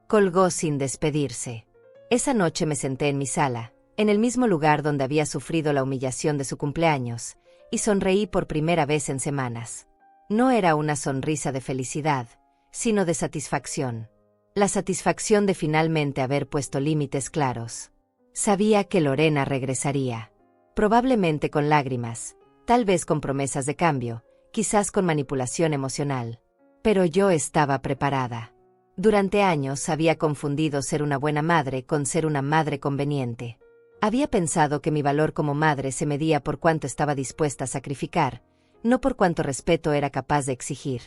Colgó sin despedirse. Esa noche me senté en mi sala, en el mismo lugar donde había sufrido la humillación de su cumpleaños, y sonreí por primera vez en semanas. No era una sonrisa de felicidad, sino de satisfacción. La satisfacción de finalmente haber puesto límites claros. Sabía que Lorena regresaría. Probablemente con lágrimas, tal vez con promesas de cambio, quizás con manipulación emocional. Pero yo estaba preparada. Durante años había confundido ser una buena madre con ser una madre conveniente. Había pensado que mi valor como madre se medía por cuánto estaba dispuesta a sacrificar, no por cuánto respeto era capaz de exigir.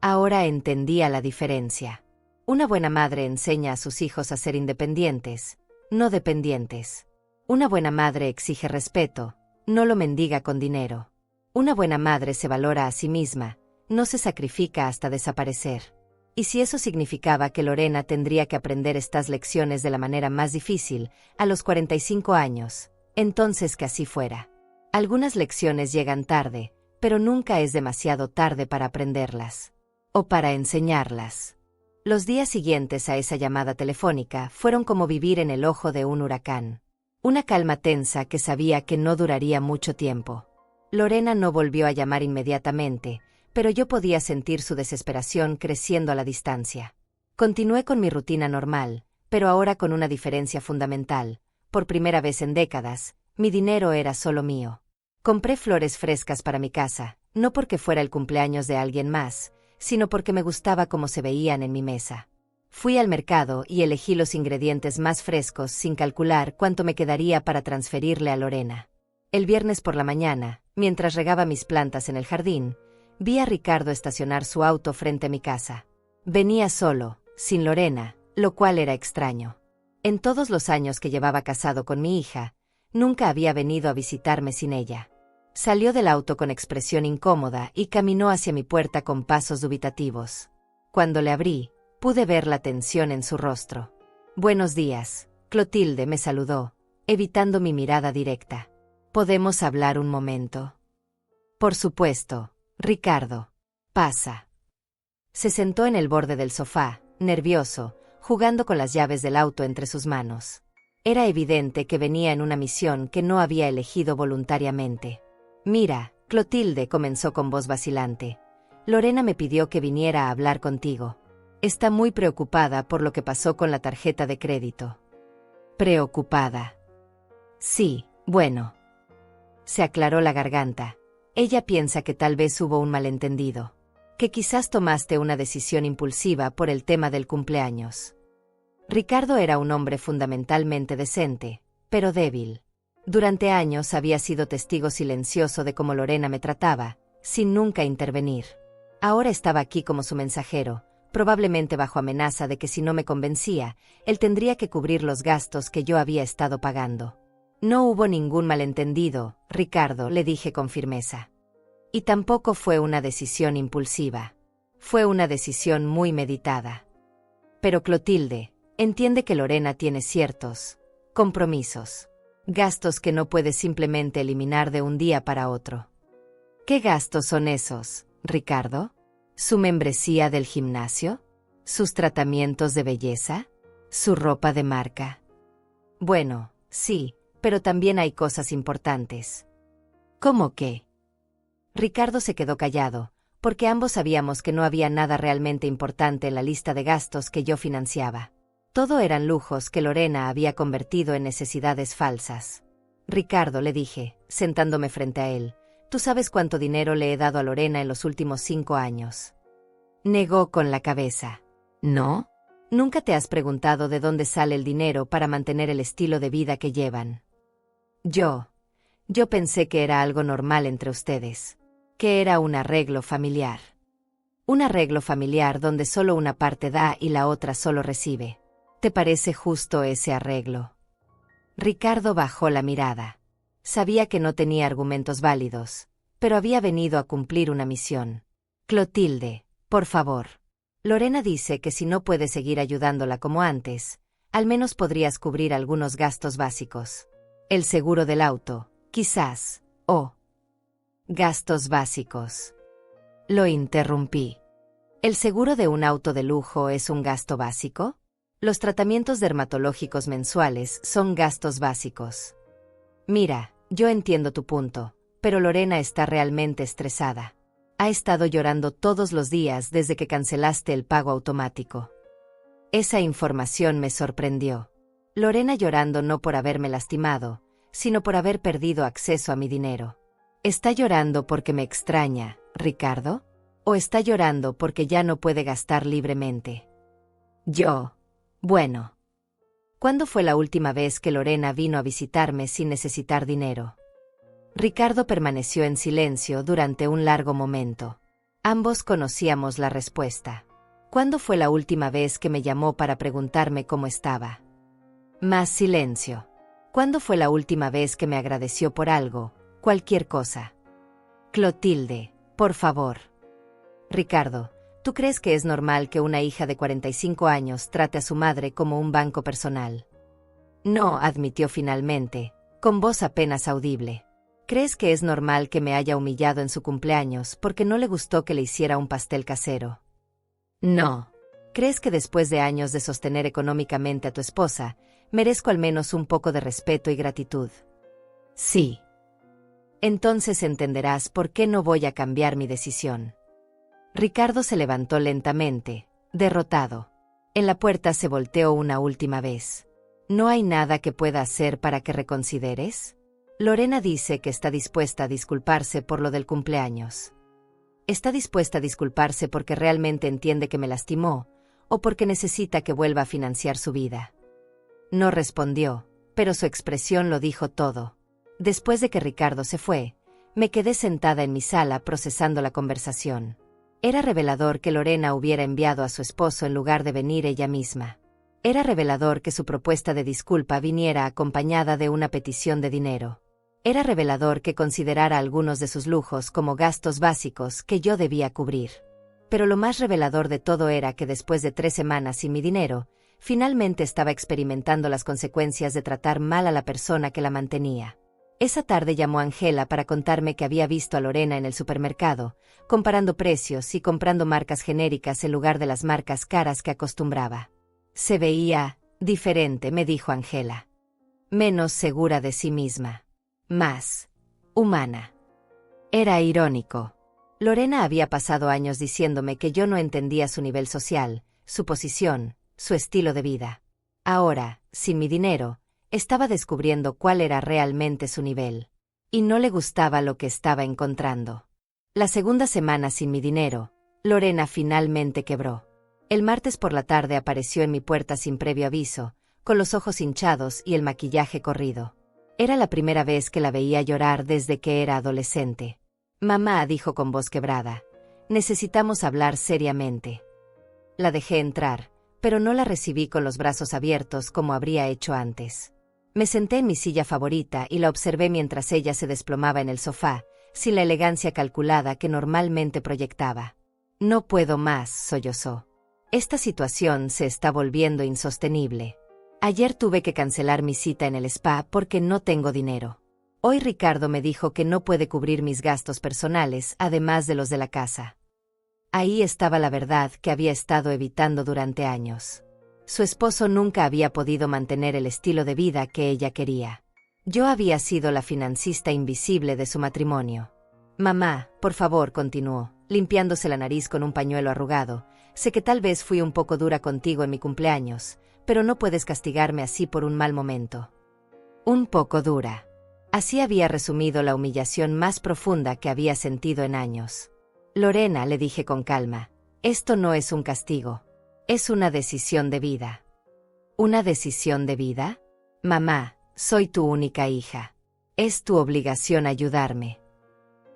Ahora entendía la diferencia. Una buena madre enseña a sus hijos a ser independientes, no dependientes. Una buena madre exige respeto, no lo mendiga con dinero. Una buena madre se valora a sí misma, no se sacrifica hasta desaparecer. Y si eso significaba que Lorena tendría que aprender estas lecciones de la manera más difícil, a los 45 años, entonces que así fuera. Algunas lecciones llegan tarde, pero nunca es demasiado tarde para aprenderlas. O para enseñarlas. Los días siguientes a esa llamada telefónica fueron como vivir en el ojo de un huracán. Una calma tensa que sabía que no duraría mucho tiempo. Lorena no volvió a llamar inmediatamente, pero yo podía sentir su desesperación creciendo a la distancia. Continué con mi rutina normal, pero ahora con una diferencia fundamental. Por primera vez en décadas, mi dinero era solo mío. Compré flores frescas para mi casa, no porque fuera el cumpleaños de alguien más, sino porque me gustaba cómo se veían en mi mesa. Fui al mercado y elegí los ingredientes más frescos sin calcular cuánto me quedaría para transferirle a Lorena. El viernes por la mañana, mientras regaba mis plantas en el jardín, vi a Ricardo estacionar su auto frente a mi casa. Venía solo, sin Lorena, lo cual era extraño. En todos los años que llevaba casado con mi hija, nunca había venido a visitarme sin ella. Salió del auto con expresión incómoda y caminó hacia mi puerta con pasos dubitativos. Cuando le abrí, pude ver la tensión en su rostro. «Buenos días», Clotilde me saludó, evitando mi mirada directa. «¿Podemos hablar un momento?» «Por supuesto, Ricardo. Pasa». Se sentó en el borde del sofá, nervioso, jugando con las llaves del auto entre sus manos. Era evidente que venía en una misión que no había elegido voluntariamente. «Mira», Clotilde comenzó con voz vacilante. «Lorena me pidió que viniera a hablar contigo. Está muy preocupada por lo que pasó con la tarjeta de crédito». «¿Preocupada?» «Sí, bueno». Se aclaró la garganta. Ella piensa que tal vez hubo un malentendido. Que quizás tomaste una decisión impulsiva por el tema del cumpleaños. Ricardo era un hombre fundamentalmente decente, pero débil. Durante años había sido testigo silencioso de cómo Lorena me trataba, sin nunca intervenir. Ahora estaba aquí como su mensajero, probablemente bajo amenaza de que si no me convencía, él tendría que cubrir los gastos que yo había estado pagando. «No hubo ningún malentendido, Ricardo», le dije con firmeza. «Y tampoco fue una decisión impulsiva. Fue una decisión muy meditada. Pero Clotilde, entiende que Lorena tiene ciertos compromisos. Gastos que no puede simplemente eliminar de un día para otro». «¿Qué gastos son esos, Ricardo? ¿Su membresía del gimnasio? ¿Sus tratamientos de belleza? ¿Su ropa de marca? Bueno, sí, pero también hay cosas importantes. ¿Cómo qué? Ricardo se quedó callado, porque ambos sabíamos que no había nada realmente importante en la lista de gastos que yo financiaba. Todo eran lujos que Lorena había convertido en necesidades falsas. Ricardo, le dije, sentándome frente a él, tú sabes cuánto dinero le he dado a Lorena en los últimos 5 años. Negó con la cabeza. ¿No? ¿Nunca te has preguntado de dónde sale el dinero para mantener el estilo de vida que llevan? Yo pensé que era algo normal entre ustedes, que era un arreglo familiar. Un arreglo familiar donde solo una parte da y la otra solo recibe. ¿Te parece justo ese arreglo? Ricardo bajó la mirada. Sabía que no tenía argumentos válidos, pero había venido a cumplir una misión. Clotilde, por favor. Lorena dice que si no puedes seguir ayudándola como antes, al menos podrías cubrir algunos gastos básicos. El seguro del auto, quizás, o gastos básicos. Lo interrumpí. ¿El seguro de un auto de lujo es un gasto básico? Los tratamientos dermatológicos mensuales son gastos básicos. Mira, yo entiendo tu punto, pero Lorena está realmente estresada. Ha estado llorando todos los días desde que cancelaste el pago automático. Esa información me sorprendió. Lorena llorando no por haberme lastimado, sino por haber perdido acceso a mi dinero. ¿Está llorando porque me extraña, Ricardo? ¿O está llorando porque ya no puede gastar libremente? Bueno. ¿Cuándo fue la última vez que Lorena vino a visitarme sin necesitar dinero? Ricardo permaneció en silencio durante un largo momento. Ambos conocíamos la respuesta. ¿Cuándo fue la última vez que me llamó para preguntarme cómo estaba? Más silencio. ¿Cuándo fue la última vez que me agradeció por algo, cualquier cosa? Clotilde, por favor. Ricardo, ¿tú crees que es normal que una hija de 45 años trate a su madre como un banco personal? No, admitió finalmente, con voz apenas audible. ¿Crees que es normal que me haya humillado en su cumpleaños porque no le gustó que le hiciera un pastel casero? No. ¿Crees que después de años de sostener económicamente a tu esposa, merezco al menos un poco de respeto y gratitud? Sí. Entonces entenderás por qué no voy a cambiar mi decisión. Ricardo se levantó lentamente, derrotado. En la puerta se volteó una última vez. ¿No hay nada que pueda hacer para que reconsideres? Lorena dice que está dispuesta a disculparse por lo del cumpleaños. ¿Está dispuesta a disculparse porque realmente entiende que me lastimó, o porque necesita que vuelva a financiar su vida? No respondió, pero su expresión lo dijo todo. Después de que Ricardo se fue, me quedé sentada en mi sala procesando la conversación. Era revelador que Lorena hubiera enviado a su esposo en lugar de venir ella misma. Era revelador que su propuesta de disculpa viniera acompañada de una petición de dinero. Era revelador que considerara algunos de sus lujos como gastos básicos que yo debía cubrir. Pero lo más revelador de todo era que después de 3 semanas sin mi dinero, finalmente estaba experimentando las consecuencias de tratar mal a la persona que la mantenía. Esa tarde llamó Ángela para contarme que había visto a Lorena en el supermercado, comparando precios y comprando marcas genéricas en lugar de las marcas caras que acostumbraba. Se veía diferente, me dijo Ángela. Menos segura de sí misma. Más humana. Era irónico. Lorena había pasado años diciéndome que yo no entendía su nivel social, su posición, su estilo de vida. Ahora, sin mi dinero, estaba descubriendo cuál era realmente su nivel. Y no le gustaba lo que estaba encontrando. La segunda semana sin mi dinero, Lorena finalmente quebró. El martes por la tarde apareció en mi puerta sin previo aviso, con los ojos hinchados y el maquillaje corrido. Era la primera vez que la veía llorar desde que era adolescente. Mamá, dijo con voz quebrada, necesitamos hablar seriamente. La dejé entrar, pero no la recibí con los brazos abiertos como habría hecho antes. Me senté en mi silla favorita y la observé mientras ella se desplomaba en el sofá, sin la elegancia calculada que normalmente proyectaba. No puedo más, sollozó. Esta situación se está volviendo insostenible. Ayer tuve que cancelar mi cita en el spa porque no tengo dinero. Hoy Ricardo me dijo que no puede cubrir mis gastos personales, además de los de la casa. Ahí estaba la verdad que había estado evitando durante años. Su esposo nunca había podido mantener el estilo de vida que ella quería. Yo había sido la financista invisible de su matrimonio. Mamá, por favor, continuó, limpiándose la nariz con un pañuelo arrugado. Sé que tal vez fui un poco dura contigo en mi cumpleaños, pero no puedes castigarme así por un mal momento. Un poco dura. Así había resumido la humillación más profunda que había sentido en años. Lorena, le dije con calma, esto no es un castigo. Es una decisión de vida. ¿Una decisión de vida? Mamá, soy tu única hija. Es tu obligación ayudarme.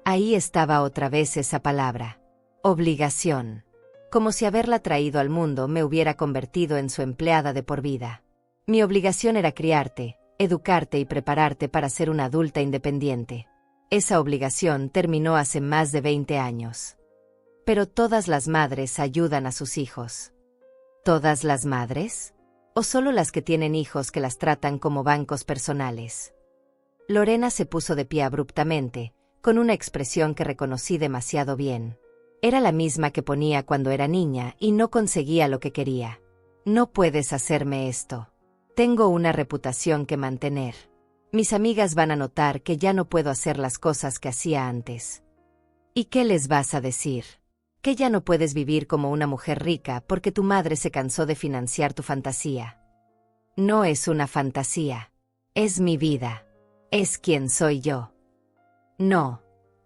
Ahí estaba otra vez esa palabra. Obligación. Como si haberla traído al mundo me hubiera convertido en su empleada de por vida. Mi obligación era criarte, educarte y prepararte para ser una adulta independiente. Esa obligación terminó hace más de 20 años. Pero todas las madres ayudan a sus hijos. ¿Todas las madres? ¿O solo las que tienen hijos que las tratan como bancos personales? Lorena se puso de pie abruptamente, con una expresión que reconocí demasiado bien. Era la misma que ponía cuando era niña y no conseguía lo que quería. No puedes hacerme esto. Tengo una reputación que mantener. Mis amigas van a notar que ya no puedo hacer las cosas que hacía antes. ¿Y qué les vas a decir? Que ya no puedes vivir como una mujer rica porque tu madre se cansó de financiar tu fantasía. No es una fantasía. Es mi vida. Es quien soy yo. No.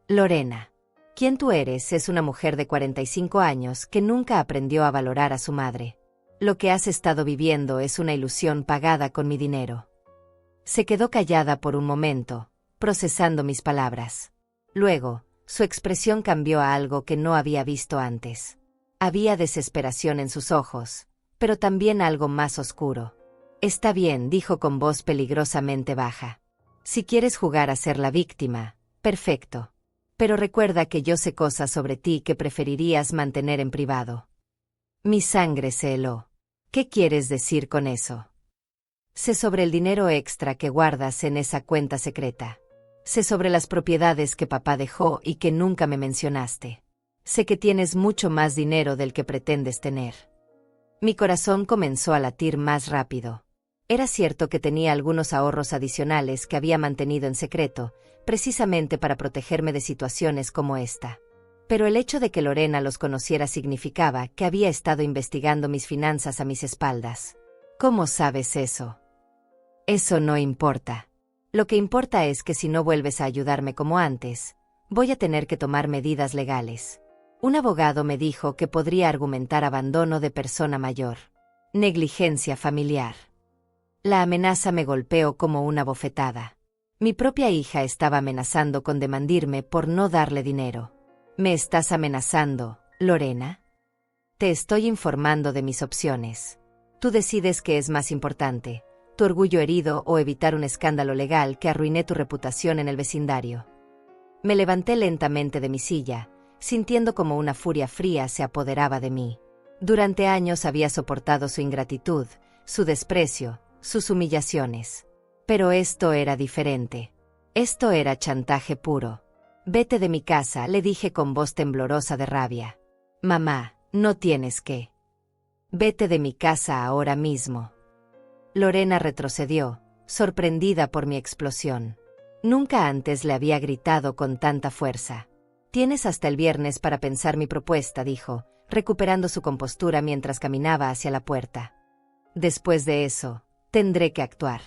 Lorena. Quien tú eres es una mujer de 45 años que nunca aprendió a valorar a su madre. Lo que has estado viviendo es una ilusión pagada con mi dinero. Se quedó callada por un momento, procesando mis palabras. Luego, su expresión cambió a algo que no había visto antes. Había desesperación en sus ojos, pero también algo más oscuro. Está bien, dijo con voz peligrosamente baja. Si quieres jugar a ser la víctima, perfecto. Pero recuerda que yo sé cosas sobre ti que preferirías mantener en privado. Mi sangre se heló. ¿Qué quieres decir con eso? Sé sobre el dinero extra que guardas en esa cuenta secreta. Sé sobre las propiedades que papá dejó y que nunca me mencionaste. Sé que tienes mucho más dinero del que pretendes tener. Mi corazón comenzó a latir más rápido. Era cierto que tenía algunos ahorros adicionales que había mantenido en secreto, precisamente para protegerme de situaciones como esta. Pero el hecho de que Lorena los conociera significaba que había estado investigando mis finanzas a mis espaldas. ¿Cómo sabes eso? Eso no importa. Lo que importa es que si no vuelves a ayudarme como antes, voy a tener que tomar medidas legales. Un abogado me dijo que podría argumentar abandono de persona mayor. Negligencia familiar. La amenaza me golpeó como una bofetada. Mi propia hija estaba amenazando con demandarme por no darle dinero. ¿Me estás amenazando, Lorena? Te estoy informando de mis opciones. Tú decides qué es más importante, tu orgullo herido o evitar un escándalo legal que arruiné tu reputación en el vecindario. Me levanté lentamente de mi silla, sintiendo como una furia fría se apoderaba de mí. Durante años había soportado su ingratitud, su desprecio, sus humillaciones. Pero esto era diferente. Esto era chantaje puro. Vete de mi casa, le dije con voz temblorosa de rabia. Mamá, no tienes que. Vete de mi casa ahora mismo. Lorena retrocedió, sorprendida por mi explosión. Nunca antes le había gritado con tanta fuerza. Tienes hasta el viernes para pensar mi propuesta, dijo, recuperando su compostura mientras caminaba hacia la puerta. Después de eso, tendré que actuar.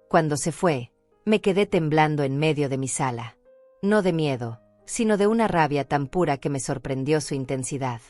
Cuando se fue, me quedé temblando en medio de mi sala. No de miedo, sino de una rabia tan pura que me sorprendió su intensidad.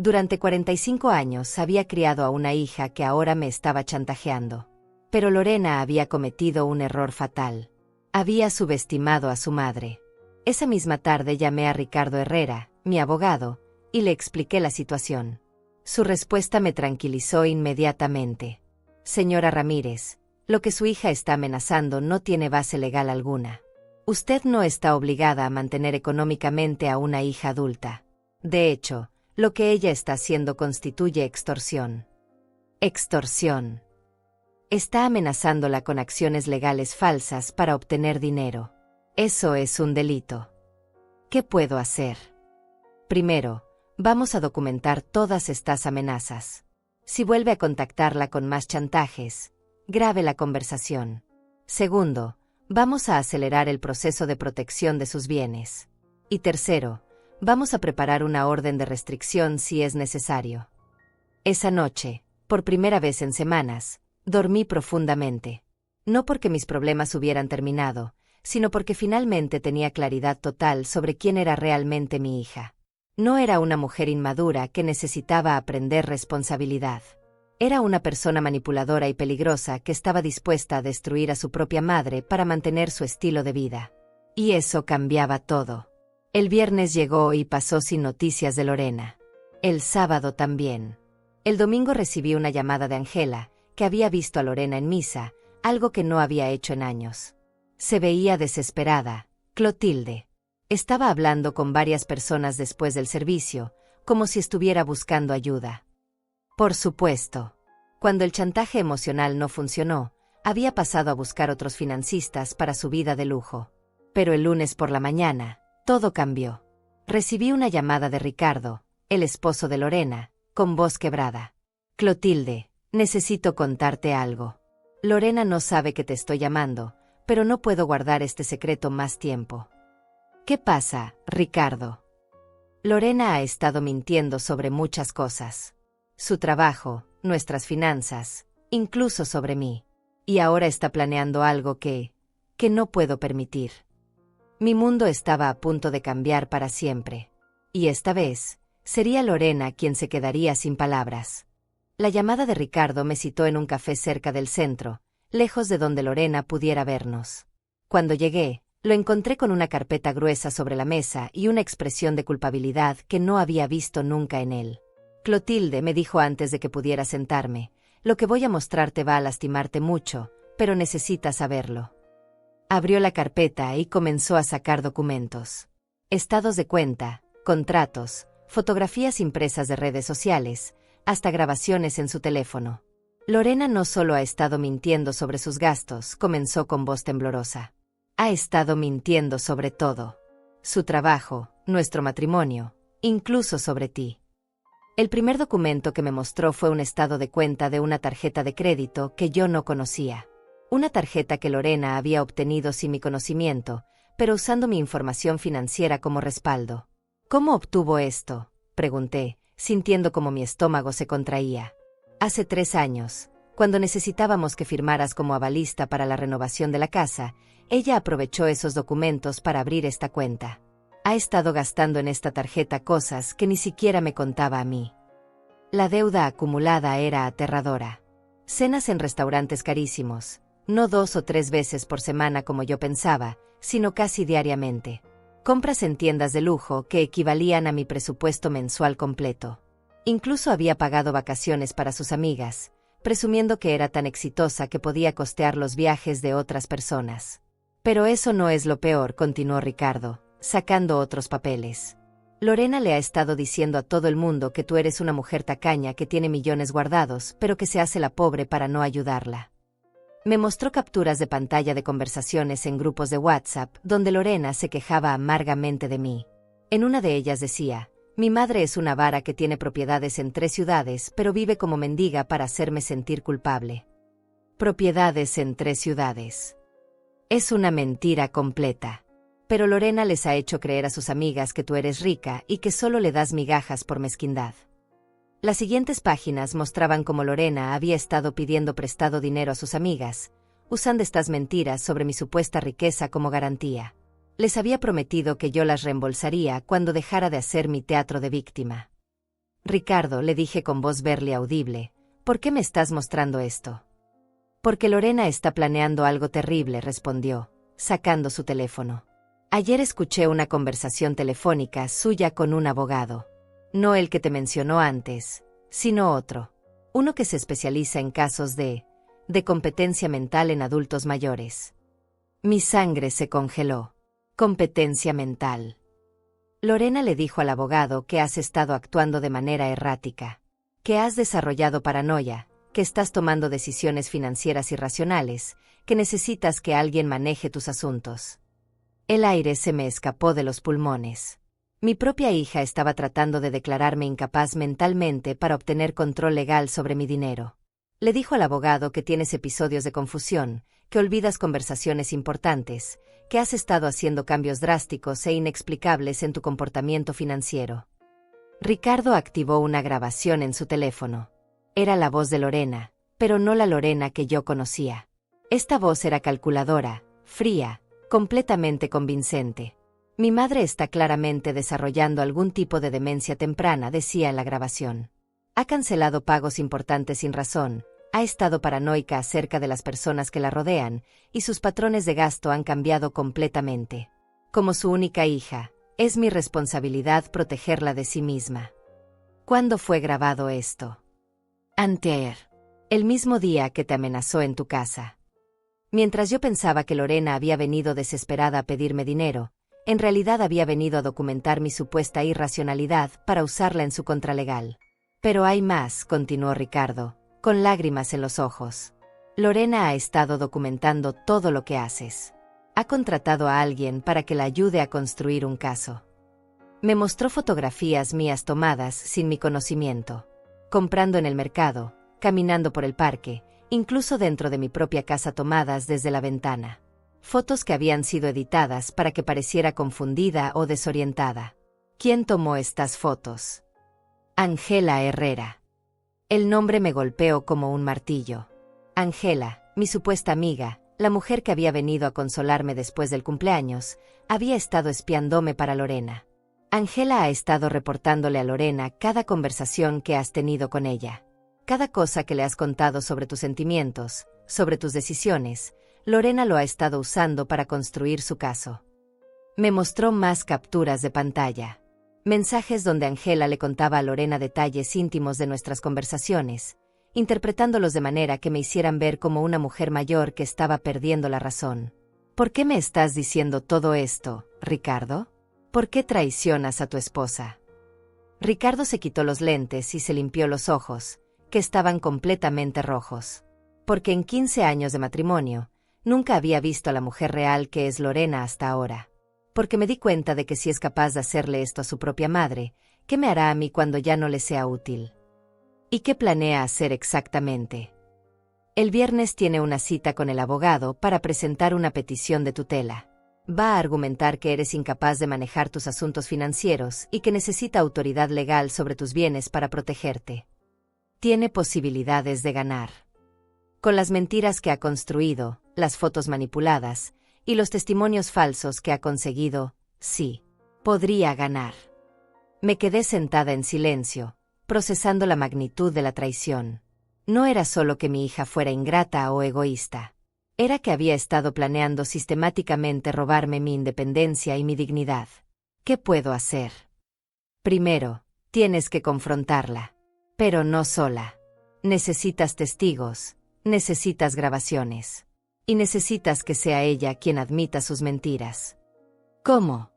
Durante 45 años había criado a una hija que ahora me estaba chantajeando. Pero Lorena había cometido un error fatal. Había subestimado a su madre. Esa misma tarde llamé a Ricardo Herrera, mi abogado, y le expliqué la situación. Su respuesta me tranquilizó inmediatamente. Señora Ramírez, lo que su hija está amenazando no tiene base legal alguna. Usted no está obligada a mantener económicamente a una hija adulta. De hecho, lo que ella está haciendo constituye extorsión. Extorsión. Está amenazándola con acciones legales falsas para obtener dinero. Eso es un delito. ¿Qué puedo hacer? Primero, Vamos a documentar todas estas amenazas. Si vuelve a contactarla con más chantajes, grabe la conversación. Segundo, vamos a acelerar el proceso de protección de sus bienes. Y tercero, vamos a preparar una orden de restricción si es necesario. Esa noche, por primera vez en semanas, dormí profundamente. No porque mis problemas hubieran terminado, sino porque finalmente tenía claridad total sobre quién era realmente mi hija. No era una mujer inmadura que necesitaba aprender responsabilidad. Era una persona manipuladora y peligrosa que estaba dispuesta a destruir a su propia madre para mantener su estilo de vida. Y eso cambiaba todo. El viernes llegó y pasó sin noticias de Lorena. El sábado también. El domingo recibí una llamada de Angela, que había visto a Lorena en misa, algo que no había hecho en años. Se veía desesperada. Clotilde. Estaba hablando con varias personas después del servicio, como si estuviera buscando ayuda. Por supuesto. Cuando el chantaje emocional no funcionó, había pasado a buscar otros financistas para su vida de lujo. Pero el lunes por la mañana, todo cambió. Recibí una llamada de Ricardo, el esposo de Lorena, con voz quebrada. Clotilde, necesito contarte algo. Lorena no sabe que te estoy llamando, pero no puedo guardar este secreto más tiempo. ¿Qué pasa, Ricardo? Lorena ha estado mintiendo sobre muchas cosas. Su trabajo, nuestras finanzas, incluso sobre mí. Y ahora está planeando algo que no puedo permitir. Mi mundo estaba a punto de cambiar para siempre. Y esta vez, sería Lorena quien se quedaría sin palabras. La llamada de Ricardo me citó en un café cerca del centro, lejos de donde Lorena pudiera vernos. Cuando llegué, lo encontré con una carpeta gruesa sobre la mesa y una expresión de culpabilidad que no había visto nunca en él. Clotilde, me dijo antes de que pudiera sentarme, lo que voy a mostrarte va a lastimarte mucho, pero necesitas saberlo. Abrió la carpeta y comenzó a sacar documentos. Estados de cuenta, contratos, fotografías impresas de redes sociales, hasta grabaciones en su teléfono. Lorena no solo ha estado mintiendo sobre sus gastos, comenzó con voz temblorosa. Ha estado mintiendo sobre todo. Su trabajo, nuestro matrimonio, incluso sobre ti. El primer documento que me mostró fue un estado de cuenta de una tarjeta de crédito que yo no conocía. Una tarjeta que Lorena había obtenido sin mi conocimiento, pero usando mi información financiera como respaldo. ¿Cómo obtuvo esto?, pregunté, sintiendo como mi estómago se contraía. Hace 3 años, cuando necesitábamos que firmaras como avalista para la renovación de la casa, ella aprovechó esos documentos para abrir esta cuenta. Ha estado gastando en esta tarjeta cosas que ni siquiera me contaba a mí. La deuda acumulada era aterradora. Cenas en restaurantes carísimos, no 2 o 3 veces por semana como yo pensaba, sino casi diariamente. Compras en tiendas de lujo que equivalían a mi presupuesto mensual completo. Incluso había pagado vacaciones para sus amigas, presumiendo que era tan exitosa que podía costear los viajes de otras personas. Pero eso no es lo peor, continuó Ricardo, sacando otros papeles. Lorena le ha estado diciendo a todo el mundo que tú eres una mujer tacaña que tiene millones guardados, pero que se hace la pobre para no ayudarla. Me mostró capturas de pantalla de conversaciones en grupos de WhatsApp donde Lorena se quejaba amargamente de mí. En una de ellas decía: mi madre es una avara que tiene propiedades en 3 ciudades, pero vive como mendiga para hacerme sentir culpable. Propiedades en 3 ciudades. Es una mentira completa. Pero Lorena les ha hecho creer a sus amigas que tú eres rica y que solo le das migajas por mezquindad. Las siguientes páginas mostraban cómo Lorena había estado pidiendo prestado dinero a sus amigas, usando estas mentiras sobre mi supuesta riqueza como garantía. Les había prometido que yo las reembolsaría cuando dejara de hacer mi teatro de víctima. Ricardo, le dije con voz barely audible, ¿por qué me estás mostrando esto? Porque Lorena está planeando algo terrible, respondió, sacando su teléfono. Ayer escuché una conversación telefónica suya con un abogado. No el que te mencionó antes, sino otro. Uno que se especializa en casos de competencia mental en adultos mayores. Mi sangre se congeló. Competencia mental. Lorena le dijo al abogado que has estado actuando de manera errática, que has desarrollado paranoia, que estás tomando decisiones financieras irracionales, que necesitas que alguien maneje tus asuntos. El aire se me escapó de los pulmones. Mi propia hija estaba tratando de declararme incapaz mentalmente para obtener control legal sobre mi dinero. Le dijo al abogado que tienes episodios de confusión, que olvidas conversaciones importantes, que has estado haciendo cambios drásticos e inexplicables en tu comportamiento financiero. Ricardo activó una grabación en su teléfono. Era la voz de Lorena, pero no la Lorena que yo conocía. Esta voz era calculadora, fría, completamente convincente. Mi madre está claramente desarrollando algún tipo de demencia temprana, decía en la grabación. Ha cancelado pagos importantes sin razón, ha estado paranoica acerca de las personas que la rodean, y sus patrones de gasto han cambiado completamente. Como su única hija, es mi responsabilidad protegerla de sí misma. ¿Cuándo fue grabado esto? Anteayer. El mismo día que te amenazó en tu casa. Mientras yo pensaba que Lorena había venido desesperada a pedirme dinero, en realidad había venido a documentar mi supuesta irracionalidad para usarla en su contra legal. Pero hay más, continuó Ricardo, con lágrimas en los ojos. Lorena ha estado documentando todo lo que haces. Ha contratado a alguien para que la ayude a construir un caso. Me mostró fotografías mías tomadas sin mi conocimiento. Comprando en el mercado, caminando por el parque, incluso dentro de mi propia casa tomadas desde la ventana. Fotos que habían sido editadas para que pareciera confundida o desorientada. ¿Quién tomó estas fotos? Ángela Herrera. El nombre me golpeó como un martillo. Ángela, mi supuesta amiga, la mujer que había venido a consolarme después del cumpleaños, había estado espiándome para Lorena. Ángela ha estado reportándole a Lorena cada conversación que has tenido con ella. Cada cosa que le has contado sobre tus sentimientos, sobre tus decisiones, Lorena lo ha estado usando para construir su caso. Me mostró más capturas de pantalla. Mensajes donde Ángela le contaba a Lorena detalles íntimos de nuestras conversaciones, interpretándolos de manera que me hicieran ver como una mujer mayor que estaba perdiendo la razón. ¿Por qué me estás diciendo todo esto, Ricardo? ¿Por qué traicionas a tu esposa? Ricardo se quitó los lentes y se limpió los ojos, que estaban completamente rojos. Porque en 15 años de matrimonio, nunca había visto a la mujer real que es Lorena hasta ahora. Porque me di cuenta de que si es capaz de hacerle esto a su propia madre, ¿qué me hará a mí cuando ya no le sea útil? ¿Y qué planea hacer exactamente? El viernes tiene una cita con el abogado para presentar una petición de tutela. Va a argumentar que eres incapaz de manejar tus asuntos financieros y que necesita autoridad legal sobre tus bienes para protegerte. Tiene posibilidades de ganar. Con las mentiras que ha construido, las fotos manipuladas y los testimonios falsos que ha conseguido, sí, podría ganar. Me quedé sentada en silencio, procesando la magnitud de la traición. No era solo que mi hija fuera ingrata o egoísta. Era que había estado planeando sistemáticamente robarme mi independencia y mi dignidad. ¿Qué puedo hacer? Primero, tienes que confrontarla. Pero no sola. Necesitas testigos, necesitas grabaciones. Y necesitas que sea ella quien admita sus mentiras. ¿Cómo?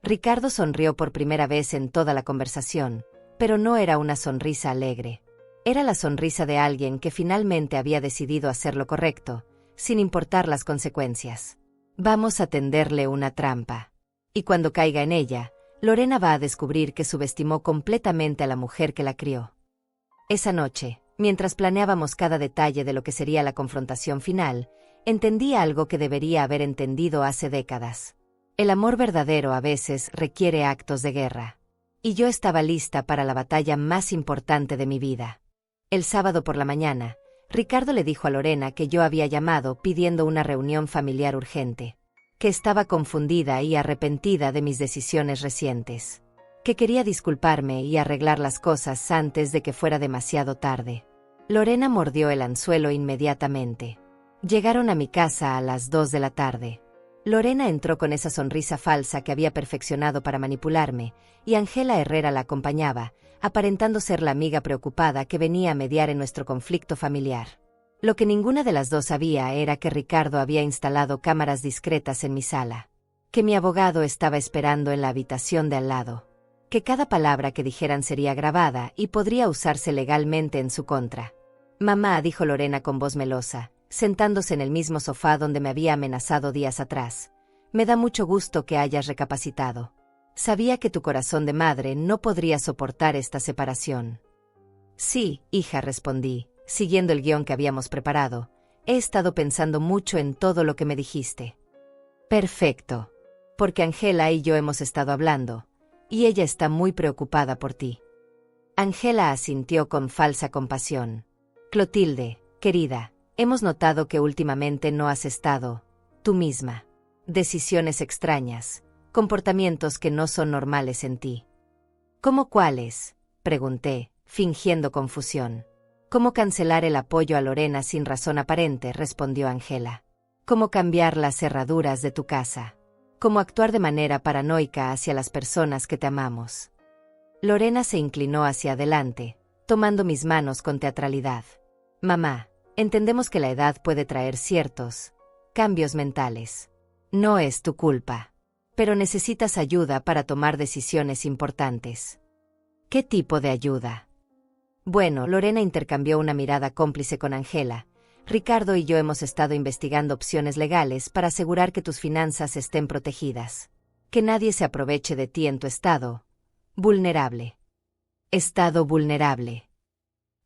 Ricardo sonrió por primera vez en toda la conversación, pero no era una sonrisa alegre. Era la sonrisa de alguien que finalmente había decidido hacer lo correcto, sin importar las consecuencias. Vamos a tenderle una trampa. Y cuando caiga en ella, Lorena va a descubrir que subestimó completamente a la mujer que la crió. Esa noche, mientras planeábamos cada detalle de lo que sería la confrontación final, entendí algo que debería haber entendido hace décadas. El amor verdadero a veces requiere actos de guerra. Y yo estaba lista para la batalla más importante de mi vida. El sábado por la mañana, Ricardo le dijo a Lorena que yo había llamado pidiendo una reunión familiar urgente, que estaba confundida y arrepentida de mis decisiones recientes, que quería disculparme y arreglar las cosas antes de que fuera demasiado tarde. Lorena mordió el anzuelo inmediatamente. Llegaron a mi casa a las 2 de la tarde. Lorena entró con esa sonrisa falsa que había perfeccionado para manipularme, y Ángela Herrera la acompañaba, aparentando ser la amiga preocupada que venía a mediar en nuestro conflicto familiar. Lo que ninguna de las dos sabía era que Ricardo había instalado cámaras discretas en mi sala, que mi abogado estaba esperando en la habitación de al lado, que cada palabra que dijeran sería grabada y podría usarse legalmente en su contra. «Mamá», dijo Lorena con voz melosa, sentándose en el mismo sofá donde me había amenazado días atrás. «Me da mucho gusto que hayas recapacitado. Sabía que tu corazón de madre no podría soportar esta separación. Sí, hija, respondí, siguiendo el guión que habíamos preparado. He estado pensando mucho en todo lo que me dijiste. Perfecto. Porque Angela y yo hemos estado hablando, y ella está muy preocupada por ti. Angela asintió con falsa compasión. Clotilde, querida, hemos notado que últimamente no has estado tú misma. Decisiones extrañas, comportamientos que no son normales en ti. ¿Cómo cuáles?, pregunté, fingiendo confusión. ¿Cómo cancelar el apoyo a Lorena sin razón aparente?, respondió Angela. ¿Cómo cambiar las cerraduras de tu casa? ¿Cómo actuar de manera paranoica hacia las personas que te amamos? Lorena se inclinó hacia adelante, tomando mis manos con teatralidad. Mamá, entendemos que la edad puede traer ciertos cambios mentales. No es tu culpa. Pero necesitas ayuda para tomar decisiones importantes. ¿Qué tipo de ayuda? Bueno, Lorena intercambió una mirada cómplice con Angela. Ricardo y yo hemos estado investigando opciones legales para asegurar que tus finanzas estén protegidas. Que nadie se aproveche de ti en tu estado vulnerable. Estado vulnerable.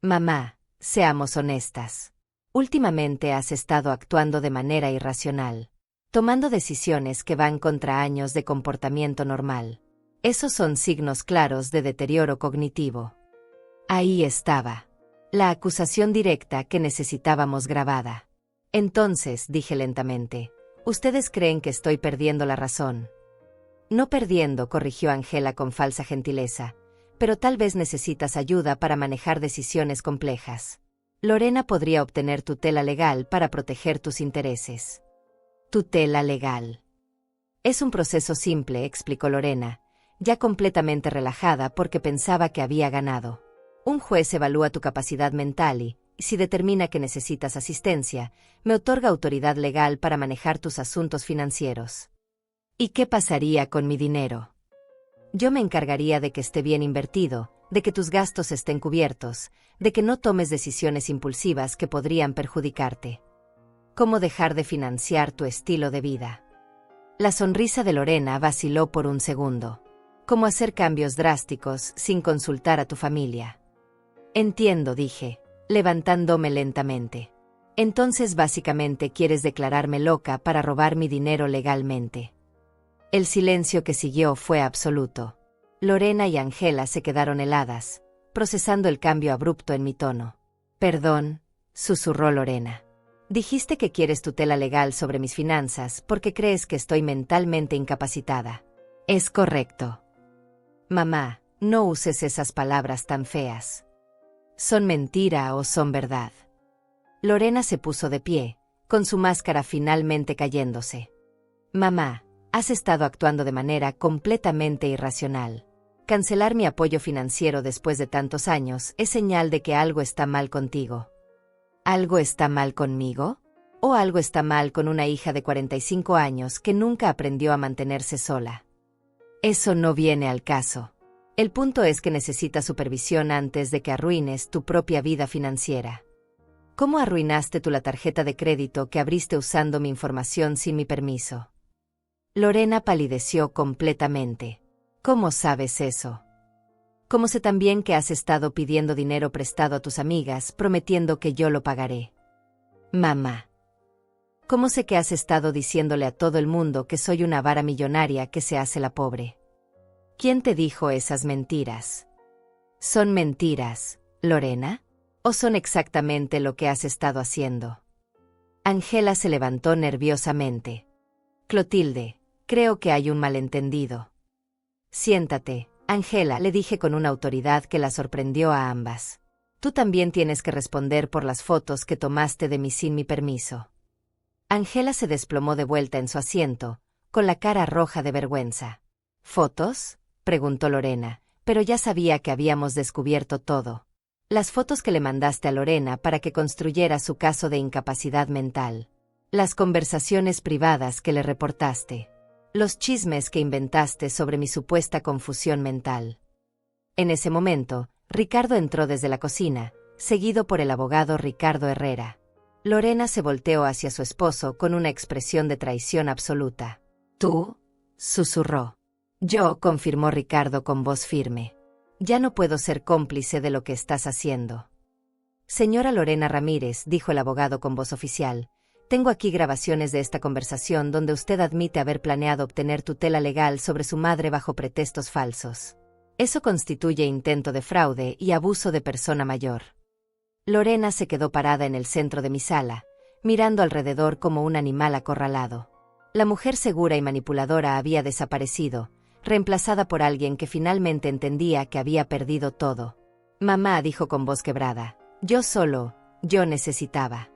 Mamá, seamos honestas. Últimamente has estado actuando de manera irracional, tomando decisiones que van contra años de comportamiento normal. Esos son signos claros de deterioro cognitivo. Ahí estaba. La acusación directa que necesitábamos grabada. Entonces, dije lentamente, ustedes creen que estoy perdiendo la razón. No perdiendo, corrigió Angela con falsa gentileza, pero tal vez necesitas ayuda para manejar decisiones complejas. Lorena podría obtener tutela legal para proteger tus intereses. Tutela legal. Es un proceso simple, explicó Lorena, ya completamente relajada porque pensaba que había ganado. Un juez evalúa tu capacidad mental y, si determina que necesitas asistencia, me otorga autoridad legal para manejar tus asuntos financieros. ¿Y qué pasaría con mi dinero? Yo me encargaría de que esté bien invertido, de que tus gastos estén cubiertos, de que no tomes decisiones impulsivas que podrían perjudicarte. ¿Cómo dejar de financiar tu estilo de vida? La sonrisa de Lorena vaciló por un segundo. ¿Cómo hacer cambios drásticos sin consultar a tu familia? Entiendo, dije, levantándome lentamente. Entonces básicamente quieres declararme loca para robar mi dinero legalmente. El silencio que siguió fue absoluto. Lorena y Angela se quedaron heladas, procesando el cambio abrupto en mi tono. Perdón, susurró Lorena. Dijiste que quieres tutela legal sobre mis finanzas porque crees que estoy mentalmente incapacitada. Es correcto. Mamá, no uses esas palabras tan feas. ¿Son mentira o son verdad? Lorena se puso de pie, con su máscara finalmente cayéndose. Mamá, has estado actuando de manera completamente irracional. Cancelar mi apoyo financiero después de tantos años es señal de que algo está mal contigo. ¿Algo está mal conmigo? ¿O algo está mal con una hija de 45 años que nunca aprendió a mantenerse sola? Eso no viene al caso. El punto es que necesitas supervisión antes de que arruines tu propia vida financiera. ¿Cómo arruinaste tú la tarjeta de crédito que abriste usando mi información sin mi permiso? Lorena palideció completamente. ¿Cómo sabes eso? Como sé también que has estado pidiendo dinero prestado a tus amigas, prometiendo que yo lo pagaré. Mamá. ¿Cómo sé que has estado diciéndole a todo el mundo que soy una avara millonaria que se hace la pobre? ¿Quién te dijo esas mentiras? ¿Son mentiras, Lorena? ¿O son exactamente lo que has estado haciendo? Angela se levantó nerviosamente. Clotilde, creo que hay un malentendido. Siéntate, Angela, le dije con una autoridad que la sorprendió a ambas. Tú también tienes que responder por las fotos que tomaste de mí sin mi permiso. Angela se desplomó de vuelta en su asiento, con la cara roja de vergüenza. ¿Fotos?, preguntó Lorena, pero ya sabía que habíamos descubierto todo. Las fotos que le mandaste a Lorena para que construyera su caso de incapacidad mental. Las conversaciones privadas que le reportaste. Los chismes que inventaste sobre mi supuesta confusión mental. En ese momento, Ricardo entró desde la cocina, seguido por el abogado Ricardo Herrera. Lorena se volteó hacia su esposo con una expresión de traición absoluta. ¿Tú?, susurró. Yo, confirmó Ricardo con voz firme. Ya no puedo ser cómplice de lo que estás haciendo. Señora Lorena Ramírez, dijo el abogado con voz oficial, tengo aquí grabaciones de esta conversación donde usted admite haber planeado obtener tutela legal sobre su madre bajo pretextos falsos. Eso constituye intento de fraude y abuso de persona mayor. Lorena se quedó parada en el centro de mi sala, mirando alrededor como un animal acorralado. La mujer segura y manipuladora había desaparecido, reemplazada por alguien que finalmente entendía que había perdido todo. Mamá, dijo con voz quebrada, yo necesitaba.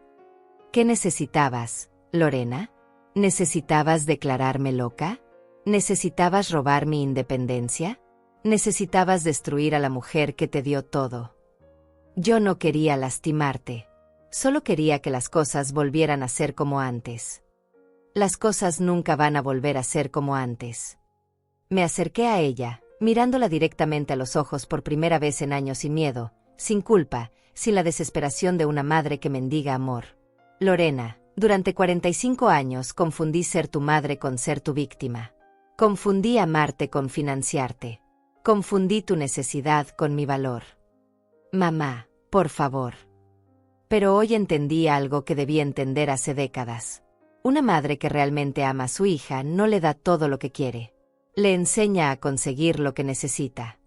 ¿Qué necesitabas, Lorena? ¿Necesitabas declararme loca? ¿Necesitabas robar mi independencia? ¿Necesitabas destruir a la mujer que te dio todo? Yo no quería lastimarte. Solo quería que las cosas volvieran a ser como antes. Las cosas nunca van a volver a ser como antes. Me acerqué a ella, mirándola directamente a los ojos por primera vez en años sin miedo, sin culpa, sin la desesperación de una madre que mendiga amor. Lorena, durante 45 años confundí ser tu madre con ser tu víctima. Confundí amarte con financiarte. Confundí tu necesidad con mi valor. Mamá, por favor. Pero hoy entendí algo que debí entender hace décadas. Una madre que realmente ama a su hija no le da todo lo que quiere. Le enseña a conseguir lo que necesita.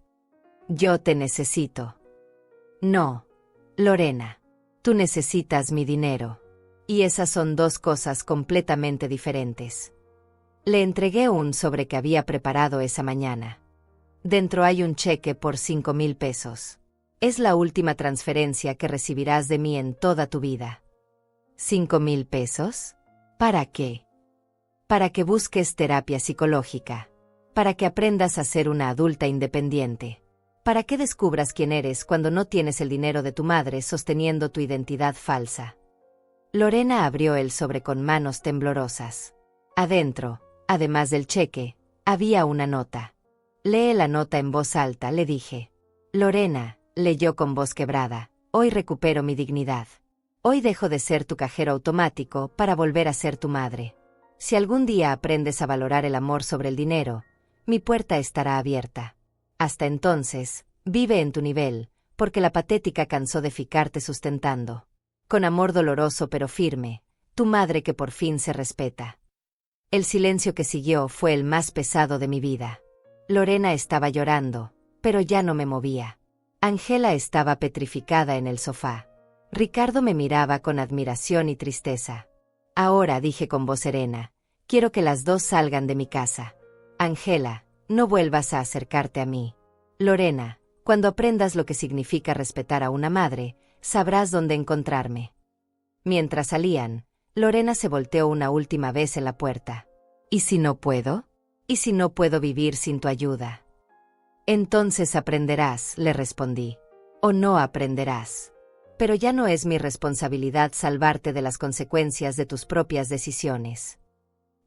Yo te necesito. No, Lorena. Tú necesitas mi dinero. Y esas son dos cosas completamente diferentes. Le entregué un sobre que había preparado esa mañana. Dentro hay un cheque por 5,000 pesos. Es la última transferencia que recibirás de mí en toda tu vida. ¿5,000 pesos? ¿Para qué? Para que busques terapia psicológica. Para que aprendas a ser una adulta independiente. Para que descubras quién eres cuando no tienes el dinero de tu madre sosteniendo tu identidad falsa. Lorena abrió el sobre con manos temblorosas. Adentro, además del cheque, había una nota. Lee la nota en voz alta, le dije. Lorena, leyó con voz quebrada, hoy recupero mi dignidad. Hoy dejo de ser tu cajero automático para volver a ser tu madre. Si algún día aprendes a valorar el amor sobre el dinero, mi puerta estará abierta. Hasta entonces, vive en tu nivel, porque la patética cansó de ficarte sustentando. Con amor doloroso pero firme, tu madre que por fin se respeta. El silencio que siguió fue el más pesado de mi vida. Lorena estaba llorando, pero ya no me movía. Ángela estaba petrificada en el sofá. Ricardo me miraba con admiración y tristeza. Ahora, dije con voz serena, quiero que las dos salgan de mi casa. Ángela, no vuelvas a acercarte a mí. Lorena, cuando aprendas lo que significa respetar a una madre, sabrás dónde encontrarme. Mientras salían, Lorena se volteó una última vez en la puerta. ¿Y si no puedo? ¿Y si no puedo vivir sin tu ayuda? Entonces aprenderás, le respondí. O no aprenderás. Pero ya no es mi responsabilidad salvarte de las consecuencias de tus propias decisiones.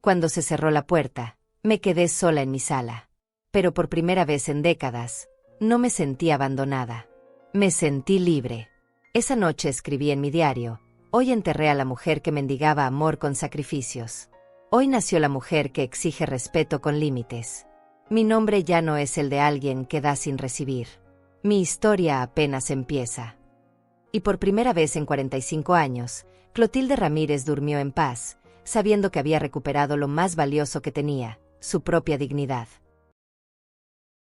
Cuando se cerró la puerta, me quedé sola en mi sala. Pero por primera vez en décadas, no me sentí abandonada. Me sentí libre. Esa noche escribí en mi diario, hoy enterré a la mujer que mendigaba amor con sacrificios. Hoy nació la mujer que exige respeto con límites. Mi nombre ya no es el de alguien que da sin recibir. Mi historia apenas empieza. Y por primera vez en 45 años, Clotilde Ramírez durmió en paz, sabiendo que había recuperado lo más valioso que tenía, su propia dignidad.